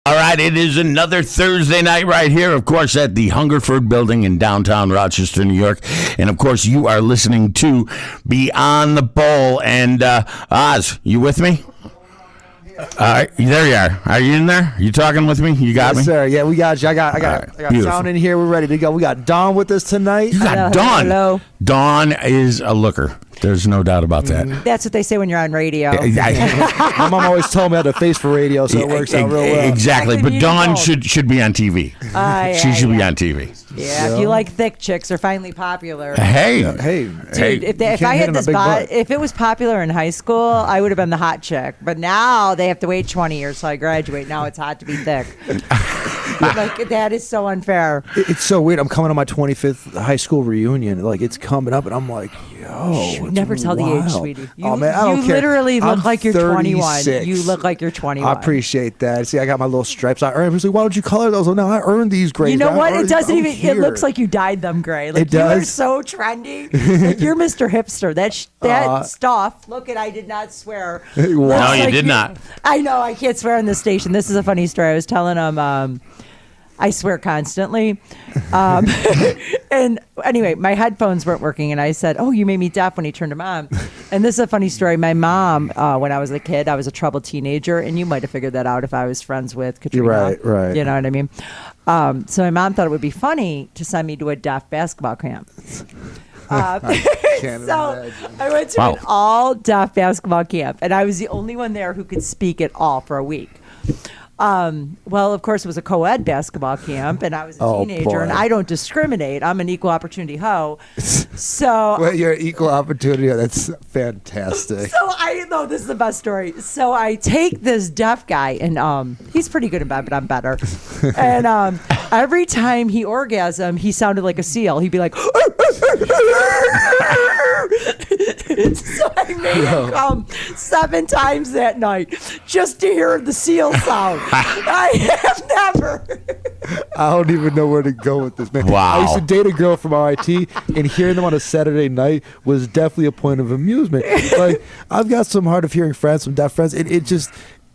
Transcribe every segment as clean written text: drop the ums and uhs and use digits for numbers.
All right, it is another Thursday night right here, of course, at the Hungerford Building in downtown Rochester, New York. And, of course, you are listening to Beyond the Bowl. And, Oz, you with me? All right, there you are. Are you in there? You talking with me? You got me? Yes, sir. Yeah, we got you. I got sound in here. We're ready to go. We got Dawn with us tonight. You got Dawn. Hello. Dawn is a looker. There's no doubt about that. That's what they say when you're on radio. My mom always told me I had a face for radio, so it works out real well. Exactly, but Dawn should be on TV. She should be on TV. Yeah, if you like thick chicks, they're finally popular. Hey. Dude, if I had this if it was popular in high school, I would have been the hot chick. But now they have to wait 20 years till I graduate. Now it's hot to be thick. Like, that is so unfair. It's so weird. I'm coming on my 25th high school reunion. Like, it's coming up, and I'm like, yo. Never tell the age, sweetie. Oh, man, I don't care. You literally look like you're 36. 21. You look like you're 21. I appreciate that. See, I got my little stripes. I earned. Like, why don't you color those? Oh, no, I earned these grays. You know what? It doesn't even. It looks like you dyed them gray. Like, it does. You are so trendy. Like, you're Mr. Hipster. That stuff. Look, I did not swear. No, you did not. I know. I can't swear on this station. This is a funny story. I was telling them. I swear constantly. And anyway, my headphones weren't working, and I said, "Oh, you made me deaf," when he turned them on. And this is a funny story. My mom, when I was a kid, I was a troubled teenager, and you might have figured that out if I was friends with Katrina. Right. You know what I mean? So my mom thought it would be funny to send me to a deaf basketball camp. So I went to an all-deaf basketball camp, and I was the only one there who could speak at all for a week. Well, of course, it was a co-ed basketball camp, and I was a teenager, and I don't discriminate. I'm an equal opportunity hoe. So, well, you're an equal opportunity. That's fantastic. So this is the best story. So I take this deaf guy, and he's pretty good in bed, but I'm better. And every time he orgasmed, he sounded like a seal. He'd be like, so I made him come 7 times that night just to hear the seal sound. I have never. I don't even know where to go with this, man. Wow. I used to date a girl from RIT, and hearing them on a Saturday night was definitely a point of amusement. Like, I've got some hard of hearing friends, some deaf friends.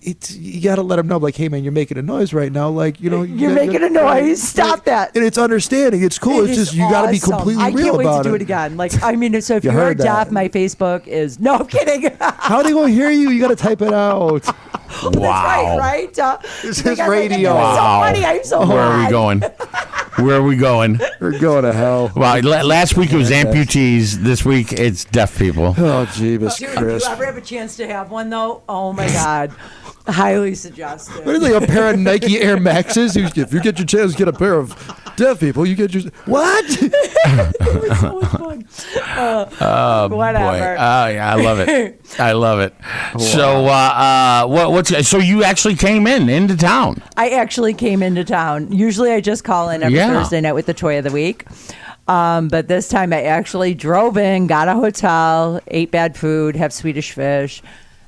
You got to let them know, like, hey, man, you're making a noise right now. Like, you know. You're making a noise. Stop that. And it's understanding. It's cool. It's just, you got to be completely real about it. I can't wait to do it again. Like, I mean, so if you're deaf, my Facebook is, no, I'm kidding. How are they going to hear you? You got to type it out. Wow. That's right? This is radio. Wow. So funny. I'm so Where are we going? Where are we going? We're going to hell. Well, last week it was amputees. This week it's deaf people. Oh, Jeebus Dude, Christ. do you ever have a chance to have one, though? Oh, my God. Highly suggested. What are they, a pair of Nike Air Maxes? If you get your chance to get a pair of deaf people, you get your... What? It was so much fun. Whatever. Boy. Oh, yeah, I love it. I love it. Wow. So you actually came into town? I actually came into town. Usually I just call in every Thursday night with the toy of the week. But this time I actually drove in, got a hotel, ate bad food, have Swedish fish.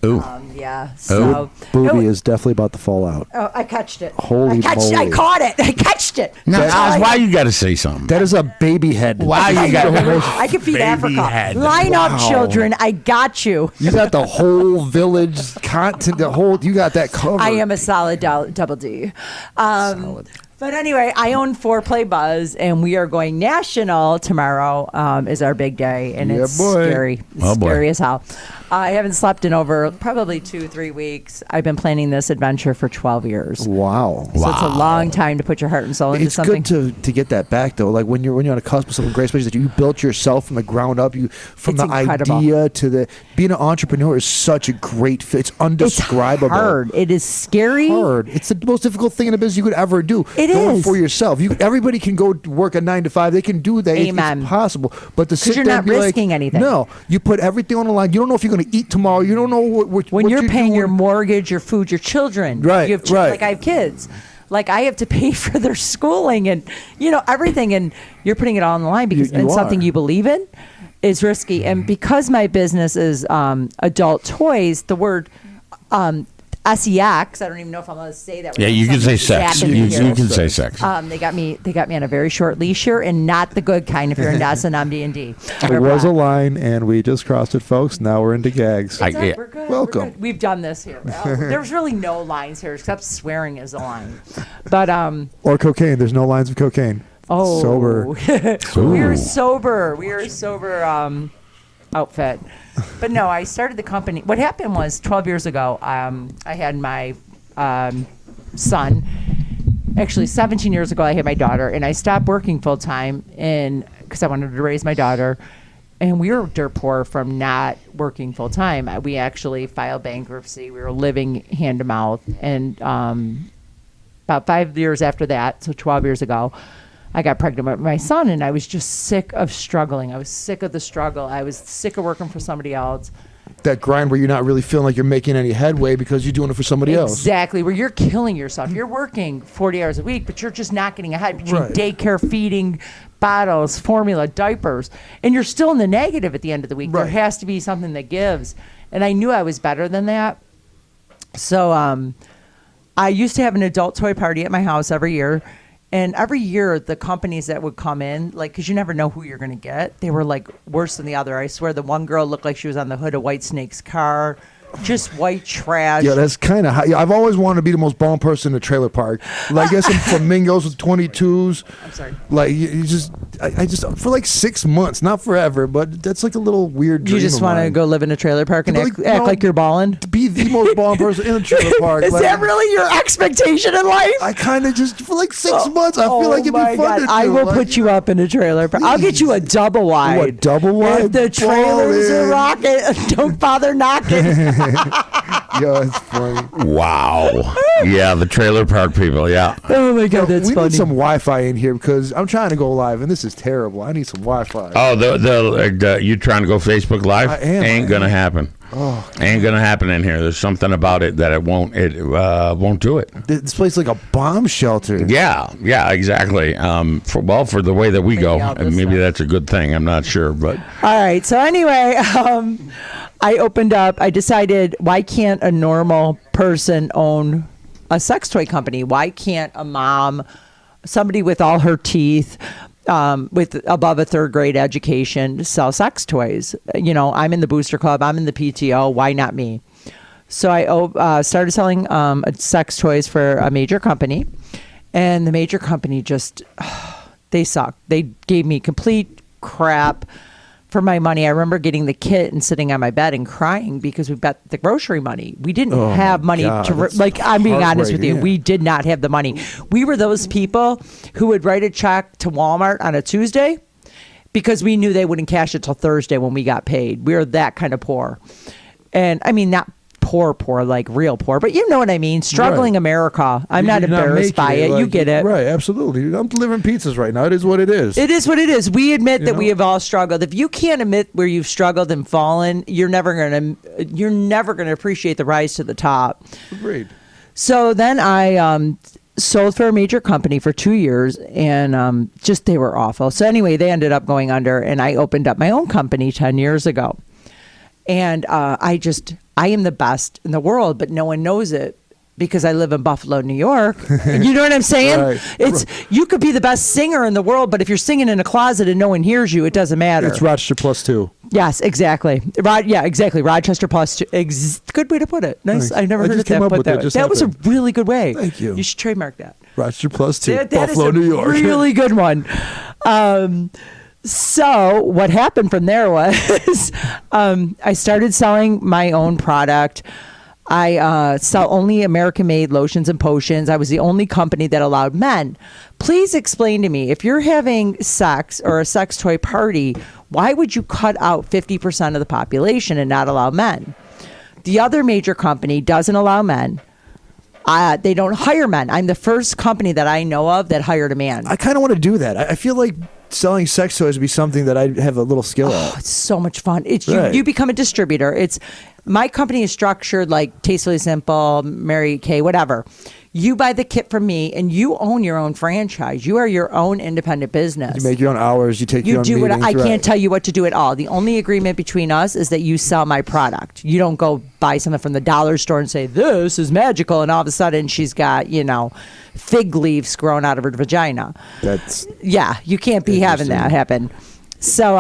Ooh. Yeah. So Booby is definitely about to fall out. Oh, I catched it. Holy moly. I caught it. I catched it. Now, Oz, why you got to say something? That is a baby head. Why you got I can feed Africa. Head. Line up, children. I got you. You got the whole village content, you got that covered. I am a solid double D. Solid. But anyway, I own 4Play Buzz, and we are going national tomorrow. Is our big day, and it's scary. It's scary as hell. I haven't slept in over probably 2-3 weeks. I've been planning this adventure for 12 years. Wow. So it's a long time to put your heart and soul into something. It's good to get that back, though. Like when you're on a cusp of something great, especially that you built yourself from the ground up. From the idea to the being an entrepreneur is such a great fit. It's undescribable. It's hard. It is scary. Hard. It's the most difficult thing in the business you could ever do. It Going is for yourself. Everybody can go work a 9 to 5. They can do that. Amen. It's possible. But to sit you're there not and be risking like, anything. No, you put everything on the line. You don't know if you're going to eat tomorrow. You don't know when you're paying your mortgage, your food, your children. Right. You have right. Like I have kids. Like I have to pay for their schooling and everything, and you're putting it all on the line because and something you believe in is risky. And because my business is adult toys, the word SEX. I don't even know if I'm allowed to say that. Yeah, you can say sex. You can say sex. They got me on a very short leash here, and not the good kind if you're into S&MD&D. It was a line, and we just crossed it, folks. Now we're into gags. We're good. Welcome. We're good. We've done this here. There's really no lines here except swearing is a line. But or cocaine. There's no lines of cocaine. Oh, sober. We are sober outfit. But no, I started the company. What happened was 12 years ago, I had my son. Actually, 17 years ago, I had my daughter, and I stopped working full time because I wanted to raise my daughter. And we were dirt poor from not working full time. We actually filed bankruptcy. We were living hand to mouth. And about 5 years after that, so 12 years ago, I got pregnant with my son, and I was just sick of struggling. I was sick of the struggle. I was sick of working for somebody else. That grind where you're not really feeling like you're making any headway because you're doing it for somebody else. Exactly, where you're killing yourself. You're working 40 hours a week, but you're just not getting ahead between daycare, feeding, bottles, formula, diapers, and you're still in the negative at the end of the week. There has to be something that gives. And I knew I was better than that. So I used to have an adult toy party at my house every year. And every year, the companies that would come in, like, because you never know who you're going to get, they were, like, worse than the other. I swear, the one girl looked like she was on the hood of Whitesnake's car. Just white trash. Yeah, that's kind of high. I've always wanted to be the most bomb person in the trailer park. Like, get some flamingos with 22s. I'm sorry. Like, I just, for like 6 months, not forever, but that's like a little weird dream. You just want to go live in a trailer park and act like you're balling? To be the most bomb person in a trailer park. Is that really your expectation in life? I kind of just, for like 6 months, I feel like it'd be fun to do. I will put you up in a trailer park. I'll get you a double wide. What, double wide? If the trailers are rocking, don't bother knocking. Yo, it's funny. Wow. Yeah, the trailer park people, yeah. Oh, my God, that's we funny. need some Wi-Fi in here because I'm trying to go live, and this is terrible. I need some Wi-Fi. Oh, you trying to go Facebook Live? I am. Ain't going to happen. Oh, ain't going to happen in here. There's something about it that it won't do it. This place is like a bomb shelter. Yeah, exactly. For the way that we go, and maybe that's a good thing. I'm not sure, but. All right. So anyway, I decided, why can't a normal person own a sex toy company? Why can't a mom, somebody with all her teeth, with above a third grade education, sell sex toys? You know, I'm in the Booster Club. I'm in the PTO. Why not me? So I started selling sex toys for a major company, and the major company just, they sucked. They gave me complete crap for my money. I remember getting the kit and sitting on my bed and crying because we bet the grocery money. We didn't have money I'm being honest with you. Yeah. We did not have the money. We were those people who would write a check to Walmart on a Tuesday because we knew they wouldn't cash it till Thursday when we got paid. We were that kind of poor. And I mean, not poor, like real poor, but you know what I mean? Struggling America. I'm not embarrassed by it. You get it. Right, absolutely. I'm delivering pizzas right now. It is what it is. It is what it is. We admit that we have all struggled. If you can't admit where you've struggled and fallen, you're never gonna appreciate the rise to the top. Agreed. So then I sold for a major company for 2 years, and just they were awful. So anyway, they ended up going under, and I opened up my own company 10 years ago. And I am the best in the world, but no one knows it because I live in Buffalo, New York. You know what I'm saying? Right. You could be the best singer in the world, but if you're singing in a closet and no one hears you, it doesn't matter. It's Rochester +2. Yes, exactly. Exactly. Rochester +2. Good way to put it. Nice. I never heard it that put that way. That was a really good way. Thank you. You should trademark that. Rochester +2. That Buffalo, is New York. Really good one. So what happened from there was I started selling my own product. I sell only American-made lotions and potions. I was the only company that allowed men. Please explain to me, if you're having sex or a sex toy party, why would you cut out 50% of the population and not allow men? The other major company doesn't allow men. They don't hire men. I'm the first company that I know of that hired a man. I kind of want to do that. I feel like selling sex toys would be something that I have a little skill at. It's so much fun. You become a distributor. My company is structured like Tastefully Simple, Mary Kay, whatever. You buy the kit from me, and you own your own franchise. You are your own independent business. You make your own hours. You take your own do meetings. what I can't tell you what to do at all. The only agreement between us is that you sell my product. You don't go buy something from the dollar store and say, this is magical, and all of a sudden she's got, fig leaves growing out of her vagina. Yeah, you can't be having that happen. So,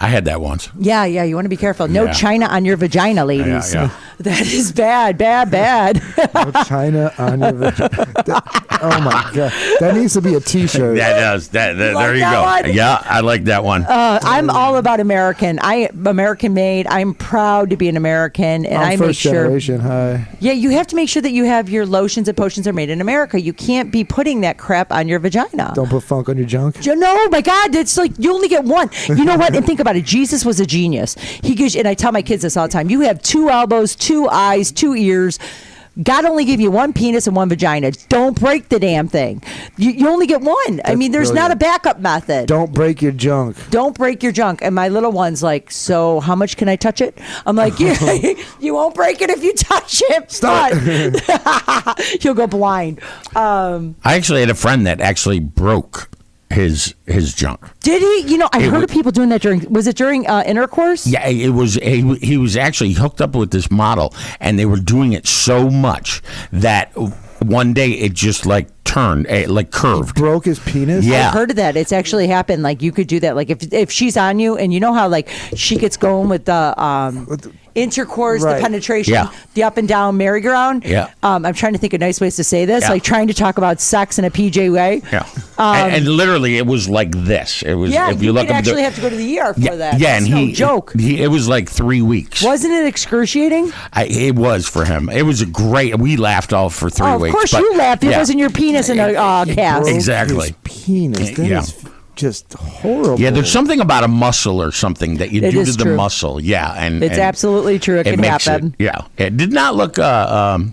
I had that once. Yeah, you want to be careful. No China on your vagina, ladies. Yeah. That is bad. No China on your vagina. Oh my God, that needs to be a T-shirt. That does. There you go. One? Yeah, I like that one. I'm all about American. American made. I'm proud to be an American, and I make sure. First generation. Hi. Yeah, you have to make sure that you have your lotions and potions are made in America. You can't be putting that crap on your vagina. Don't put funk on your junk. No, my God, it's like you only get one. You know what? And think about it. Jesus was a genius. He gives, and I tell my kids this all the time. You have 2 elbows, 2 eyes, 2 ears. God only gave you 1 penis and 1 vagina. Don't break the damn thing. You only get one. I mean, there's not a backup method. Don't break your junk. Don't break your junk. And my little one's like, so how much can I touch it? I'm like, you won't break it if you touch it. Stop. You'll go blind. I actually had a friend that actually broke his junk. Did he? I heard of people doing that was it during intercourse? Yeah, it was. He was actually hooked up with this model, and they were doing it so much that one day it just turned, curved. He broke his penis? Yeah. I've heard of that. It's actually happened. Like, you could do that. Like, if she's on you, and you know how, she gets going with the intercourse, the penetration, the up and down merry-go-round. Yeah. I'm trying to think of nice ways to say this, like trying to talk about sex in a PJ way. Yeah. And literally, it was like this. It was. Yeah, if you look actually have to go to the ER for that. Yeah, That's and no joke. It was like 3 weeks. Wasn't it excruciating? It was for him. It was a great. We laughed all for 3 weeks. Of course, you laughed. It wasn't your penis in a cast. Exactly. His penis. That is just horrible. Yeah, there's something about a muscle or something that you do to the true. muscle. Yeah, and it's absolutely true. It can happen. It did not look. God.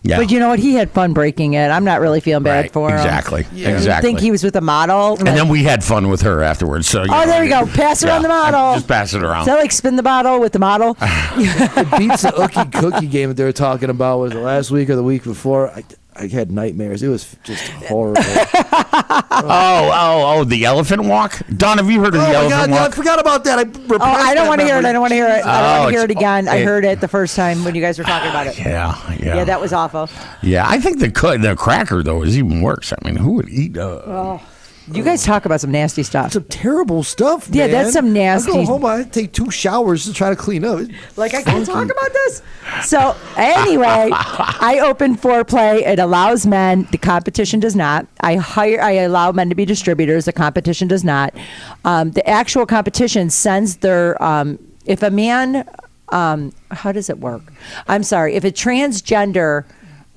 Yeah. But you know what? He had fun breaking it. I'm not really feeling bad for him. Exactly. Yeah. Exactly. I think he was with a model. And then we had fun with her afterwards. So there we go. Pass around the model. Just pass it around. Is that like spin the bottle with the model? It beats the Ookie Cookie game that they were talking about. Was it last week or the week before? I had nightmares. It was just horrible. The elephant walk? Don, have you heard of the elephant walk? I forgot about that. I don't want to hear it. I don't want to hear it. I don't want to hear it again. I it- heard it the first time when you guys were talking about it. Yeah, that was awful. Yeah, I think the cracker though is even worse. I mean, who would eat? You guys talk about some nasty stuff. Some terrible stuff, Yeah, man. that's some nasty- I go home, I take 2 showers to try to clean up. Like, I can't talk about this. So anyway, I open Foreplay. It allows men. The competition does not. I allow men to be distributors. The competition does not. The actual competition sends their. If a man, how does it work? I'm sorry. If a transgender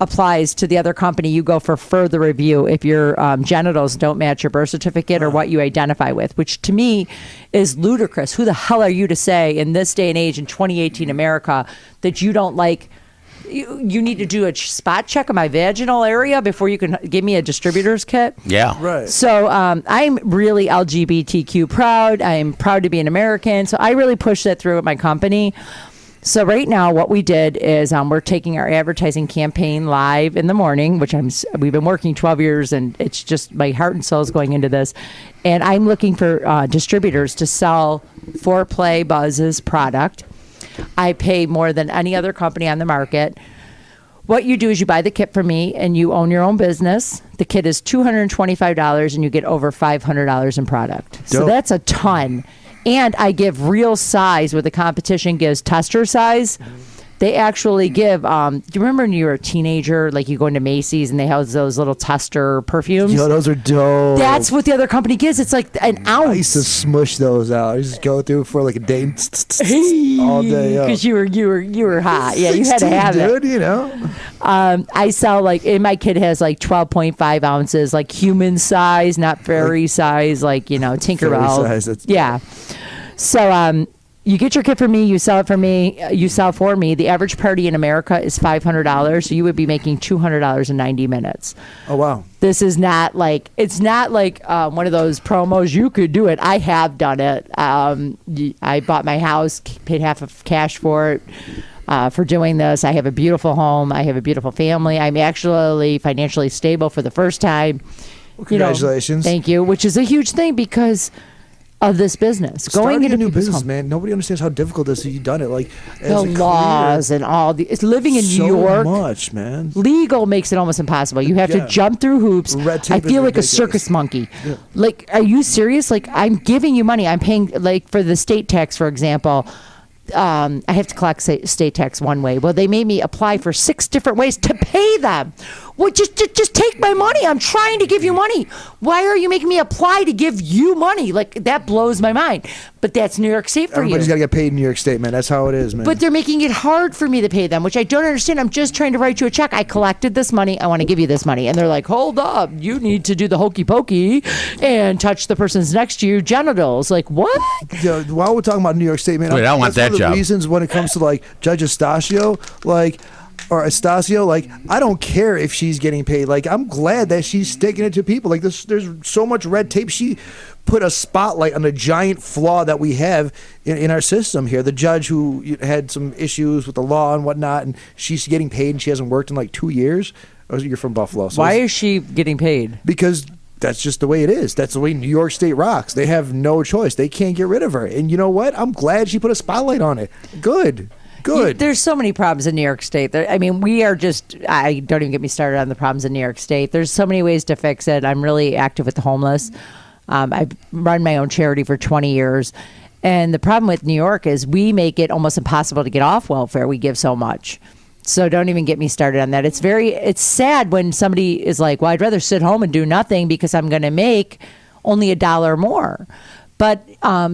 applies to the other company, you go for further review if your genitals don't match your birth certificate or what you identify with, which to me is ludicrous. Who the hell are you to say in this day and age in 2018 America that you don't like? You need to do a spot check of my vaginal area before you can give me a distributor's kit. Yeah. Right. So I'm really LGBTQ proud. I'm proud to be an American. So I really push that through at my company. So right now, what we did is we're taking our advertising campaign live in the morning, which we've been working 12 years, and it's just my heart and soul is going into this. And I'm looking for distributors to sell Foreplay Buzz's product. I pay more than any other company on the market. What you do is you buy the kit from me, and you own your own business. The kit is $225, and you get over $500 in product. Dope. So that's a ton. And I give real size where the competition gives tester size. They actually give, do you remember when you were a teenager, like you go into Macy's and they have those little tester perfumes? Yo, those are dope. That's what the other company gives. It's like an ounce. I used to smush those out. I just go through for like a day all day. Because you were hot. Yeah, you had to have it. Dude, you know. I sell and my kid has like 12.5 ounces, like human size, not fairy size, like, Tinkerbell. Fairy size, Yeah. So, you get your kit from me, you sell it for me, you sell for me. The average party in America is $500, so you would be making $200 in 90 minutes. Oh, wow. This is not like, it's not like one of those promos. You could do it. I have done it. I bought my house, paid half of cash for it. for doing this. I have a beautiful home. I have a beautiful family. I'm actually financially stable for the first time. Well, congratulations. Thank you, which is a huge thing because of this business. Starting into a new business, man. Nobody understands how difficult this is. You've done it, like the laws and all the. It's living in New York. So much, man. Legal makes it almost impossible. You have to jump through hoops. Red tape I feel like ridiculous. a circus monkey. Yeah. Like, are you serious? Like, I'm giving you money. I'm paying, like, for the state tax, for example. I have to collect state tax one way. Well, they made me apply for 6 different ways to pay them. Well, just take my money. I'm trying to give you money. Why are you making me apply to give you money? Like, that blows my mind. But that's New York State for Everybody's you. got to get paid in New York State, man. That's how it is, man. But they're making it hard for me to pay them, which I don't understand. I'm just trying to write you a check. I collected this money. I want to give you this money. And they're like, hold up. You need to do the hokey pokey and touch the person's next to you genitals. Like, what? Yo, while we're talking about New York State, man, Wait, I want that's that one of the job. reasons when it comes to like Judge Estacio, like I don't care if she's getting paid. Like, I'm glad that she's sticking it to people. Like, there's so much red tape. She put a spotlight on a giant flaw that we have in our system here. The judge who had some issues with the law and whatnot, and she's getting paid, and she hasn't worked in like 2 years. Oh, you're from Buffalo. So Why is she getting paid? because that's just the way it is. That's the way New York State rocks. They have no choice. They can't get rid of her. And you know what? I'm glad she put a spotlight on it. Good. There's so many problems in New York State. I mean, I don't even get me started on the problems in New York State. There's so many ways to fix it. I'm really active with the homeless. I've run my own charity for 20 years. And the problem with New York is we make it almost impossible to get off welfare. We give so much. So don't even get me started on that. It's sad when somebody is like, well, I'd rather sit home and do nothing because I'm going to make only $1 more. But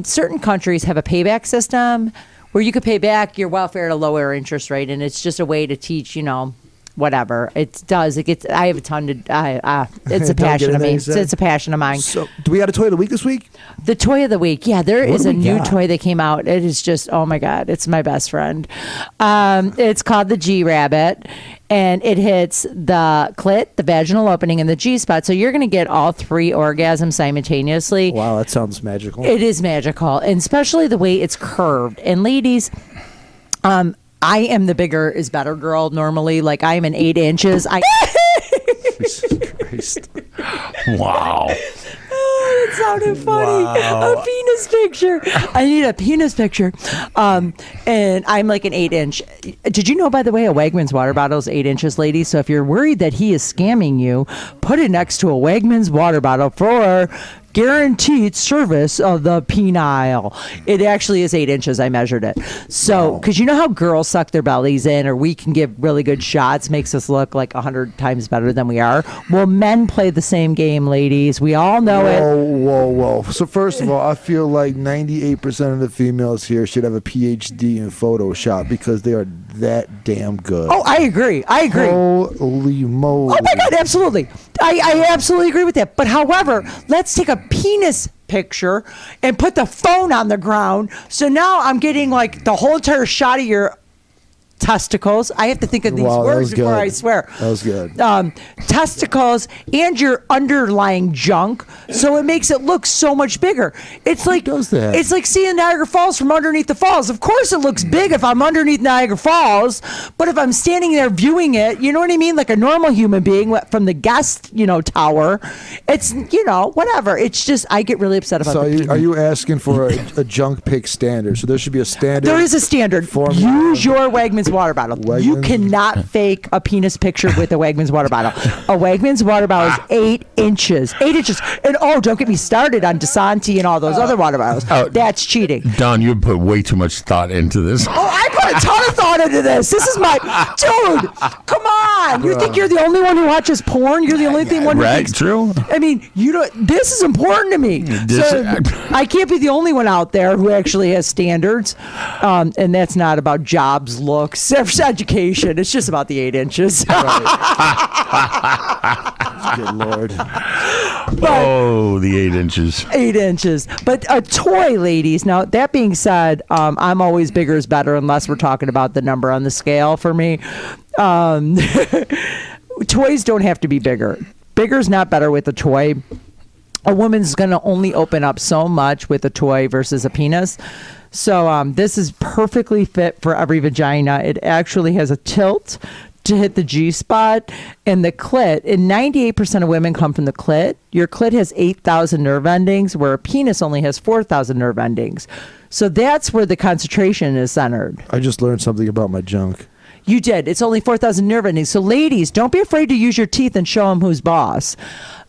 certain countries have a payback system where you could pay back your welfare at a lower interest rate. And it's just a way to teach, whatever it does. I have a ton to, it's a passion of me. It's a passion of mine. So, do we have a toy of the week this week? The toy of the week. Yeah, there What is do a we new got? toy that came out. It is just, oh my God, it's my best friend. It's called the G Rabbit, and it hits the clit, the vaginal opening, and the G spot. So you're going to get all 3 orgasms simultaneously. Wow, that sounds magical. It is magical, and especially the way it's curved. And ladies, I am the bigger is better girl normally. Like, I am an 8 inches. Jesus Christ. Wow. Oh, it sounded funny. Wow. A penis picture. I need a penis picture. And I'm like an 8-inch. Did you know, by the way, a Wegmans water bottle is 8 inches, ladies? So if you're worried that he is scamming you, put it next to a Wegmans water bottle for guaranteed service of the penile. It actually is 8 inches. I measured it. So, because you know how girls suck their bellies in, or we can give really good shots, makes us look like 100 times better than we are. Well, men play the same game, ladies. We all know it. Whoa. So first of all, I feel like 98% of the females here should have a PhD in Photoshop because they are that damn good. Oh, I agree. Holy moly. Oh my God, absolutely. I absolutely agree with that. But however, let's take a penis picture and put the phone on the ground. So now I'm getting like the whole entire shot of your testicles. I have to think of these Wow, that words was before good. I swear. That was good. Testicles and your underlying junk, so it makes it look so much bigger. It's like does that? It's like seeing Niagara Falls from underneath the falls. Of course, it looks big if I'm underneath Niagara Falls, but if I'm standing there viewing it, you know what I mean, like a normal human being from the guest, tower, it's whatever. It's just I get really upset about. So are you asking for a junk pic standard? So there should be a standard. There is a standard. formula. Use your Wegmans water bottle. You Wegmans. cannot fake a penis picture with a Wegmans water bottle. A Wegmans water bottle is 8 inches. 8 inches. And don't get me started on DeSanti and all those other water bottles. That's cheating. Don, you put way too much thought into this. Oh, I put a ton of thought into this. This is my dude. Come on. You think you're the only one who watches porn? You're the only one who Right? thinks. True. I mean, this is important to me. So I can't be the only one out there who actually has standards. And that's not about jobs, looks, education. It's just about the 8 inches. Good Lord. The 8 inches. 8 inches. But a toy, ladies. Now, that being said, I'm always bigger is better unless we're talking about the number on the scale for me. Toys don't have to be bigger. Bigger is not better with a toy. a woman's going to only open up so much with a toy versus a penis. So this is perfectly fit for every vagina. It actually has a tilt to hit the G-spot and the clit. And 98% of women come from the clit. Your clit has 8,000 nerve endings, where a penis only has 4,000 nerve endings. So that's where the concentration is centered. I just learned something about my junk. You did. It's only 4,000 nerve endings. So ladies, don't be afraid to use your teeth and show them who's boss.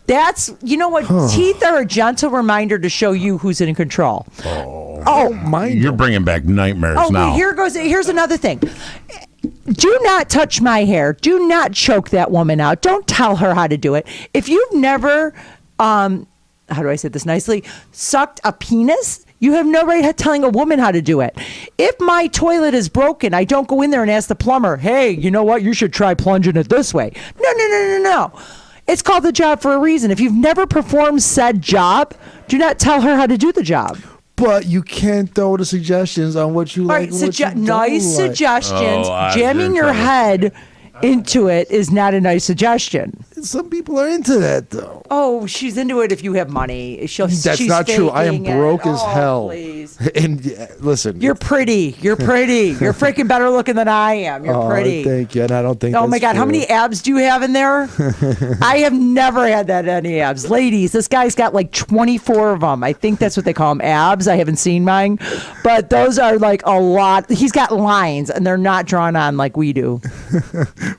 That's, you know what? Teeth are a gentle reminder to show you who's in control. Oh, mind You're bringing back nightmares now. Here's another thing. Do not touch my hair. Do not choke that woman out. Don't tell her how to do it. If you've never, how do I say this nicely, sucked a penis, you have no right telling a woman how to do it. If my toilet is broken, I don't go in there and ask the plumber, hey, you know what? You should try plunging it this way. No. It's called the job for a reason. If you've never performed said job, do not tell her how to do the job. But you can't throw the suggestions on what you like. All right, and what you don't nice like. suggestions. Oh, Jamming your head into it is not a nice suggestion. Some people are into that, though. Oh, she's into it if you have money. That's she's not true. I am faking it. broke as hell. Please. And listen, You're pretty. You're freaking better looking than I am. You're pretty. Thank you. And I don't think. Oh that's my God, how true. many abs do you have in there? I have never had that any abs. Ladies, this guy's got like 24 of them. I think that's what they call them, abs. I haven't seen mine. But those are like a lot. He's got lines and they're not drawn on like we do.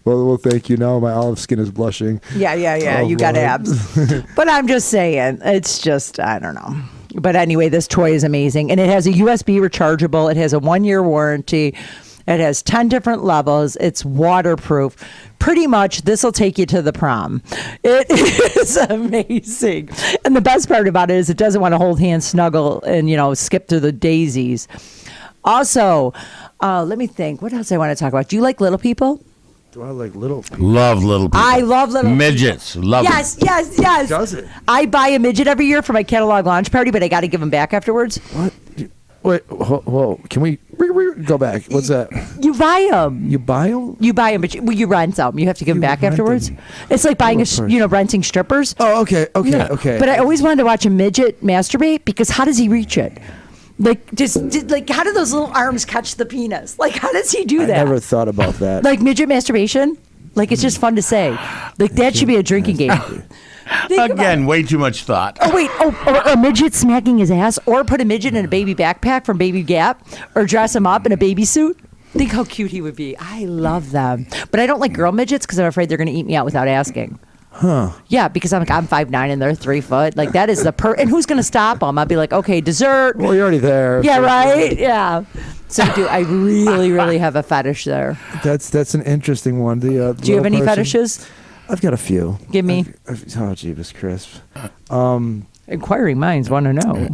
Well, thank you. Now my olive skin is blushing. Yeah. Oh, You got Lord. abs. But I'm just saying, it's just, I don't know. But anyway, this toy is amazing. And it has a USB rechargeable. It has a 1-year warranty. It has 10 different levels. It's waterproof. Pretty much, this will take you to the prom. It is amazing. And the best part about it is it doesn't want to hold hands, snuggle, and, skip through the daisies. Also, let me think. What else I want to talk about? Do you like little people? Do I like little people? Love little people. I love little midgets. Love Yes. Does it? I buy a midget every year for my catalog launch party, but I got to give them back afterwards. What? Wait, whoa. Can we go back? What's that? You buy them. You buy them? You buy them, but you rent them. You have to give them back rent afterwards. them. It's like buying What renting strippers. Oh, okay. Yeah. But I always wanted to watch a midget masturbate because how does he reach it? Like, how do those little arms catch the penis? Like, how does he do that? I never thought about that. Like midget masturbation? Like, it's just fun to say. Like, that should be a drinking game. Again, way too much thought. Oh, wait. Or a midget smacking his ass. Or put a midget in a baby backpack from Baby Gap. Or dress him up in a baby suit. Think how cute he would be. I love them. But I don't like girl midgets because I'm afraid they're going to eat me out without asking. Huh. Yeah, because I'm 5'9" and they're 3 foot. Like, that is and who's going to stop them? I'll be like, okay, dessert. Well, you're already there. Yeah, right? Yeah. So I really, really have a fetish there. That's an interesting one. Do you have any fetishes? I've got a few. Give me. Oh, Jeebus Crisp. Inquiring minds want to know.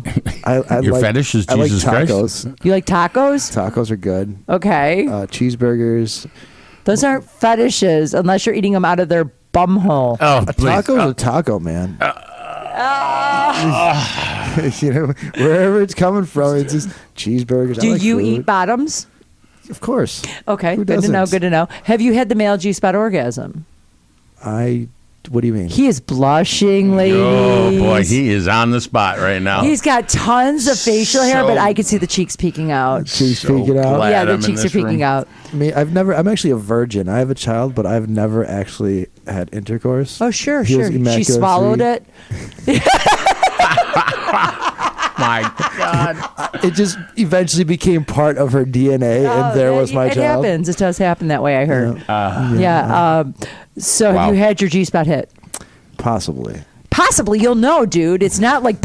I Your like, fetish is I like Jesus Christ? tacos. You like tacos? Tacos are good. Okay. Cheeseburgers. Those aren't fetishes unless you're eating them out of their bumhole. Oh, A please. taco is a taco, man. Wherever it's coming from, it's just cheeseburgers. Do I like you food. eat bottoms? Of course. Okay, Who good to know. doesn't? Good to know. Have you had the male G-spot orgasm? What do you mean? He is blushing, ladies. Oh, boy. He is on the spot right now. He's got tons of facial hair, but I can see the cheeks peeking out. Cheeks So peeking out. glad Yeah, the I'm in cheeks are this peeking room. out. I'm actually a virgin. I have a child, but I've never actually had intercourse. Oh, sure. He was She immaculately swallowed sweet. it. My God. It just eventually became part of her DNA, Oh, and there yeah, was my it child. happens. It does happen that way, I heard. Yeah. So Wow. have you had your G-spot hit? Possibly. Possibly. You'll know, dude. It's not like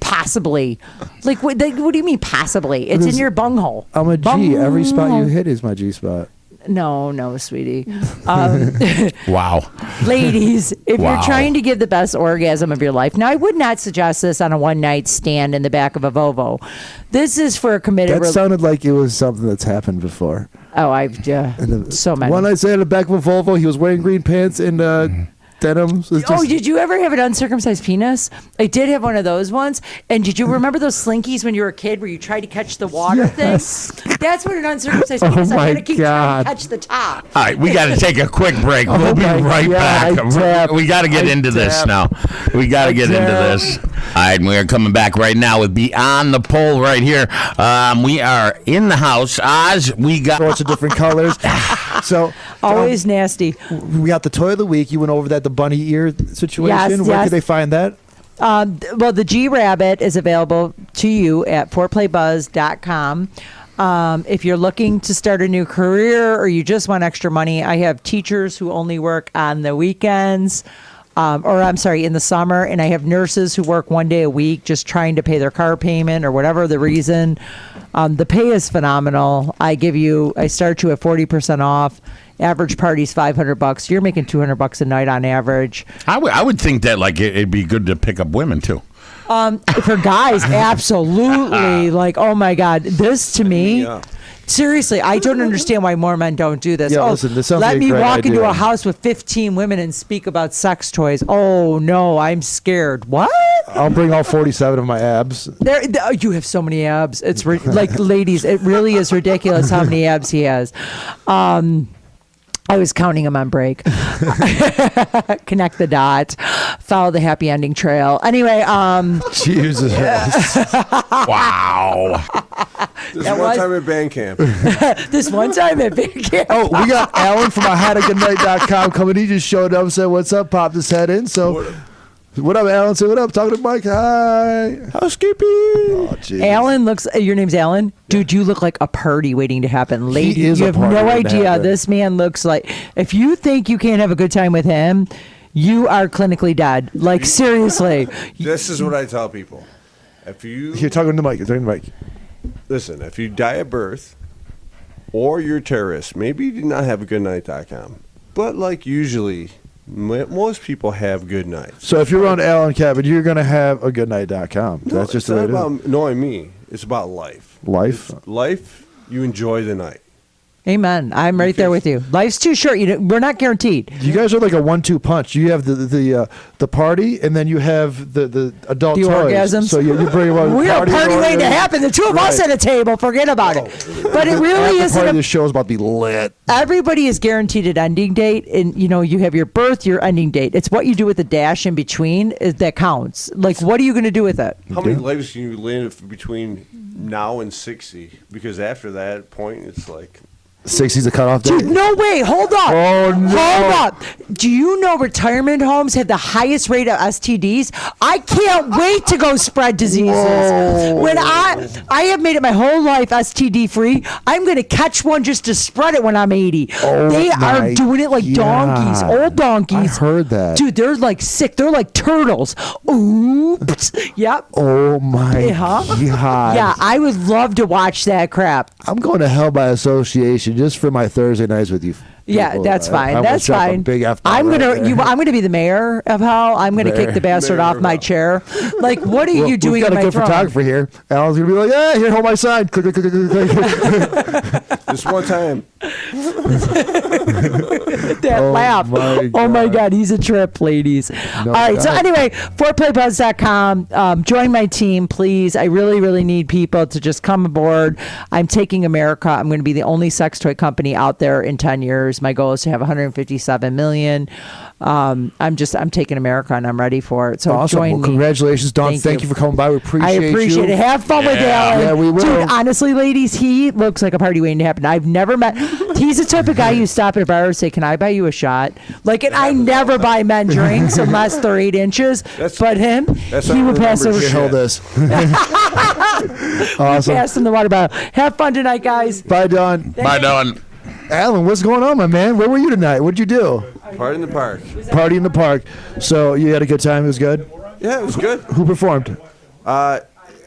possibly. Like, what do you mean possibly? It's in your bunghole. I'm a G. Every spot you hit is my G spot. No, sweetie. Wow. Ladies, if Wow. you're trying to give the best orgasm of your life, now I would not suggest this on a one-night stand in the back of a Volvo. This is for a committed. That sounded like it was something that's happened before. I've so many. One night stand in the back of a Volvo, he was wearing green pants and denims. Did you ever have an uncircumcised penis? I did have one of those ones. And did you remember those slinkies when you were a kid where you tried to catch the water thing? That's what an uncircumcised penis. my I gotta keep trying God. to catch the top. All right, we got to take a quick break. We'll be my right God, back. We got to get into this now. We got to get into this. All right, we are coming back right now with Beyond the Pole right here. We are in the house. Oz, we got sorts of different colors. So Always nasty. we got the toy of the week. You went over that, the bunny ear situation. Yes, Where yes. can they find that? Well, the G Rabbit is available to you at foreplaybuzz.com. If you're looking to start a new career or you just want extra money, I have teachers who only work on the weekends. In the summer, and I have nurses who work 1 day a week just trying to pay their car payment or whatever the reason. The pay is phenomenal. I start you at 40% off. Average party's $500. You're making $200 a night on average. I would think that like it'd be good to pick up women too. For guys, absolutely. Like, oh my God, this to me. Yeah. Seriously, I don't understand why more men don't do this. Yeah, listen, this sounds let like a me great walk into idea. a house with 15 women and speak about sex toys. Oh no, I'm scared. What? I'll bring all 47 of my abs. You have so many abs. It's like, ladies, it really is ridiculous how many abs he has. I was counting them on break. Connect the dot. Follow the happy ending trail. Anyway, Jesus. Wow. This one time at band camp. this one time at big camp. Oh, we got Alan from IHadAGoodNight.com coming. He just showed up, said, "What's up?" Popped his head in. So, what up, Alan? Say, "What up?" Talking to Mike. Hi. Housekeeping. Oh, jeez. Alan looks. Your name's Alan, dude. You look like a party waiting to happen. Lady, is you a have party no waiting to idea. happen. This man looks like. If you think you can't have a good time with him, you are clinically dead. Like seriously. This is what I tell people. If you You're talking to Mike. You're talking to Mike. listen, if you die at birth or you're a terrorist, maybe you did not have a goodnight.com. But like usually, most people have good nights. So if you're on Alan Cabin, you're gonna have a goodnight.com. No, That's just it's the way not it is. about knowing me. It's about life. Life. Life, you enjoy the night. Amen. I'm right there with you. Life's too short. We're not guaranteed. You guys are like a 1-2 punch. You have the party, and then you have the adult The toys. orgasms. So you bring one. We are party waiting to happen. The two of us Right. at a table. Forget about it. But it really After isn't. party, the show's about to be lit. Everybody is guaranteed an ending date, and you have your birth, your ending date. It's what you do with the dash in between that counts. Like, what are you going to do with it? How many lives can you live between now and 60? Because after that point, it's like 60's a cutoff date. Dude, no way. Hold up. Oh, no. Hold up. Do you know retirement homes have the highest rate of STDs? I can't wait to go spread diseases. Whoa. When I have made it my whole life STD free, I'm going to catch one just to spread it when I'm 80. Oh, They are my doing it like donkeys, God. old donkeys. I heard that. Dude, they're like sick. They're like turtles. Oops. Yep. Oh my Huh? God. Yeah, I would love to watch that crap. I'm going to hell by association just for my Thursday nights with you. Yeah, people. that's fine. I That's almost dropped a fine. Big F-bomb I'm right gonna there. I'm gonna be the mayor of hell. I'm gonna kick Mayor. the bastard off my chair. Like, what are you doing We've got in a my good throne? photographer here. Alan's gonna be like, "Yeah, here, hold my sign." Click, click, click, click, click, click. this one time. That Oh laugh. my Oh my God. God, he's a trip, ladies. No All right, so doubt. anyway, foreplaybuzz.com. Join my team, please. I really, really need people to just come aboard. I'm taking America. I'm going to be the only sex toy company out there in 10 years. My goal is to have 157 million. I'm taking America, and I'm ready for it. So Awesome. join Well, me. congratulations, Don. Thank Thank you. you for coming by. We I appreciate appreciate you. it. Have fun with Yeah. Alan. Yeah, we will. Dude, honestly, ladies, he looks like a party waiting to happen. I've never met. He's the type of guy you stop at a bar and say, "Can I buy you a shot?" Like, and I never buy men drinks unless they're 8 inches. But him, that's he would pass over. unremembered Here, hold this. Awesome. Pass him the water bottle. Have fun tonight, guys. Bye, Don. Bye, Don. Alan, what's going on, my man? Where were you tonight? What'd you do? Party in the park. Party in the park. So you had a good time. It was good. Yeah, it was good. Who performed?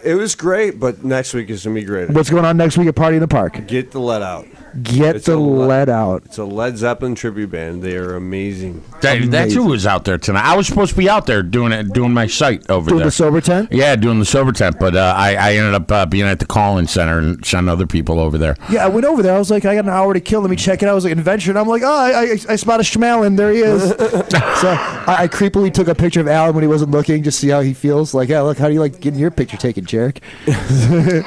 It was great, but next week is going to be great. What's going on next week at Party in the Park? Get the let out. Get the lead out. It's a Led Zeppelin tribute band. They are amazing. That's who was out there tonight. I was supposed to be out there doing my site over Doing there. the sober tent? Yeah, doing the sober tent, but I ended up being at the call-in center and sent other people over there. Yeah, I went over there. I was like, I got an hour to kill. Let me check it out. I was like, an adventure. And I'm like, I spotted Schmalin. There he is. So I creepily took a picture of Alan when he wasn't looking, just see how he feels. Like, yeah, look, how do you like getting your picture taken, Jarek? It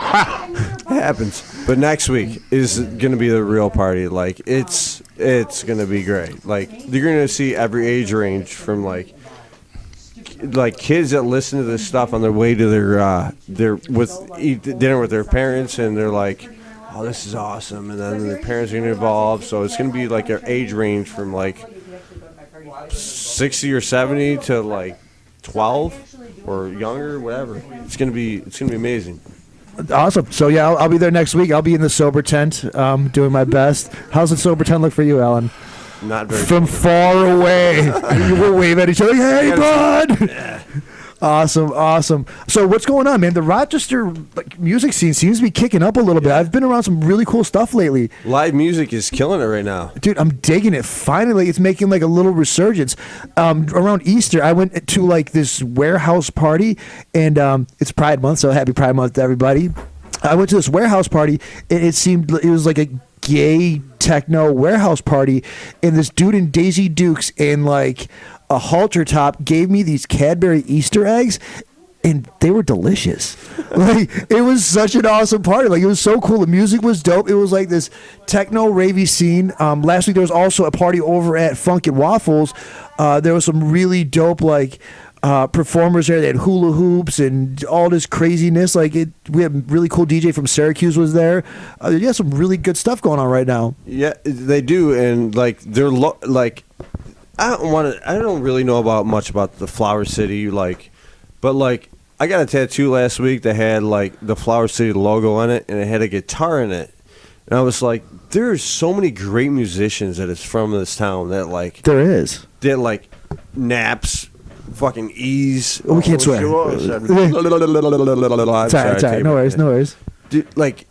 happens. But next week is going to be the real party. Like, it's going to be great. Like, you're going to see every age range from like kids that listen to this stuff on their way to their eat dinner with their parents, and they're like, oh, this is awesome, and then their parents are going to involve. So it's going to be like an age range from like 60 or 70 to like 12 or younger, whatever. It's going to be amazing. Awesome. So, yeah, I'll be there next week. I'll be in the sober tent doing my best. How's the sober tent look for you, Alan? Not very From far away. We'll wave at each other. Hey, bud! Yeah. Awesome. So what's going on, man? The Rochester music scene seems to be kicking up a little bit. I've been around some really cool stuff lately. Live music is killing it right now. Dude, I'm digging it. Finally, it's making like a little resurgence. Around Easter, I went to like this warehouse party, and it's Pride Month, so happy Pride Month to everybody. I went to this warehouse party, and it was like a gay techno warehouse party, and this dude in Daisy Dukes and like a halter top gave me these Cadbury Easter eggs, and they were delicious. Like, it was such an awesome party. Like, it was so cool. The music was dope. It was like this techno ravey scene. Last week there was also a party over at Funk and Waffles. There was some really dope like performers there. They had hula hoops and all this craziness. Like, we had a really cool DJ from Syracuse was there. Yeah, some really good stuff going on right now. Yeah, they do, and like they're like. I don't really know much about the Flower City, but like I got a tattoo last week that had like the Flower City logo on it, and it had a guitar in it, and I was like, there's so many great musicians that is from this town that like there is that like Naps, fucking Ease. We can't swear. Sorry. No worries. Dude, like.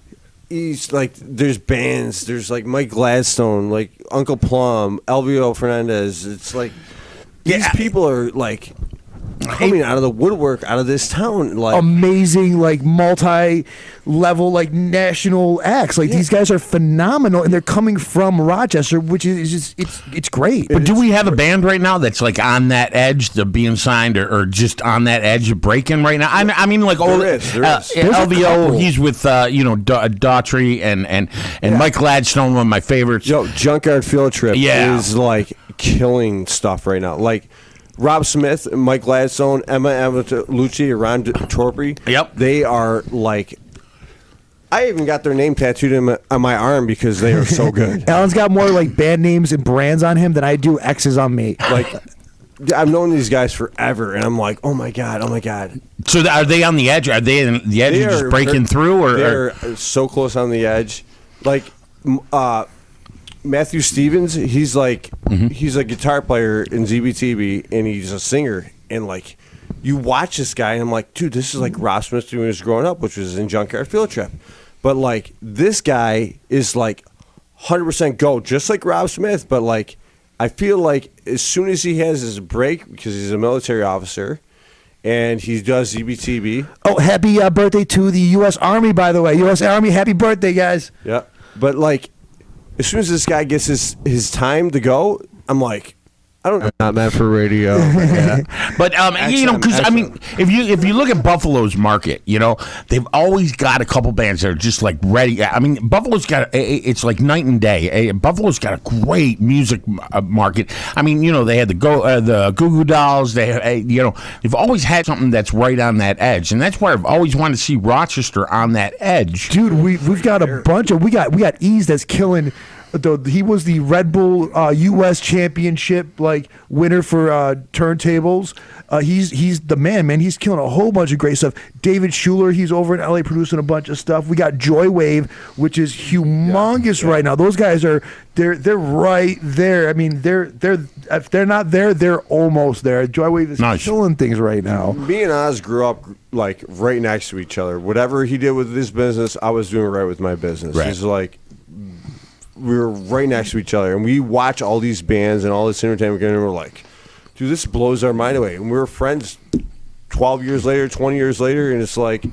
He's like, there's bands, there's like Mike Gladstone, like Uncle Plum, Elvio Fernandez. It's like these people are like coming out of the woodwork, out of this town, like amazing, like multi-level, like national acts. Like these guys are phenomenal, and they're coming from Rochester, which is just it's great. But do we have a band right now that's like on that edge of being signed, or just on that edge of breaking right now? I mean, like there is. LVO, he's with Daughtry and Mike Gladstone, one of my favorites. Yo, Junkyard Field Trip is like killing stuff right now. Like Rob Smith, Mike Gladstone, Emma Lucci, Ron Torpy. Yep. They are like, I even got their name tattooed on my arm because they are so good. Alan's got more like band names and brands on him than I do X's on me. Like, I've known these guys forever, and I'm like, oh my god. So are they on the edge? Are they on the edge of just breaking through? They're so close on the edge. Like, Matthew Stevens, he's like he's a guitar player in ZBTB, and he's a singer. And like, you watch this guy, and I'm like, dude, this is like Rob Smith when he was growing up, which was in Junkyard Field Trip. But like, this guy is like 100% go, just like Rob Smith. But like, I feel like as soon as he has his break, because he's a military officer, and he does ZBTB. Oh, happy birthday to the U.S. Army, by the way. U.S. Army, happy birthday, guys. Yeah, but like, as soon as this guy gets his time to go, I'm like, I don't know. Not meant for radio. But you know, because I mean, if you look at Buffalo's market, you know, they've always got a couple bands that are just like ready. I mean, Buffalo's got it's like night and day. Buffalo's got a great music market. I mean, you know, they had the Goo Goo Dolls. They've always had something that's right on that edge, and that's why I've always wanted to see Rochester on that edge. Dude, we've got a bunch of we got Ease that's killing. He was the Red Bull U.S. Championship like winner for turntables. He's the man. He's killing a whole bunch of great stuff. David Schuler, he's over in L.A. producing a bunch of stuff. We got Joywave, which is humongous right now. Those guys they're right there. I mean, they're if they're not there, they're almost there. Joywave is killing things right now. Me and Oz grew up like right next to each other. Whatever he did with his business, I was doing right with my business. Right. He's like we were right next to each other, and we watch all these bands and all this entertainment, and we're like, dude, this blows our mind away. And we were friends 12 years later, 20 years later, and it's like,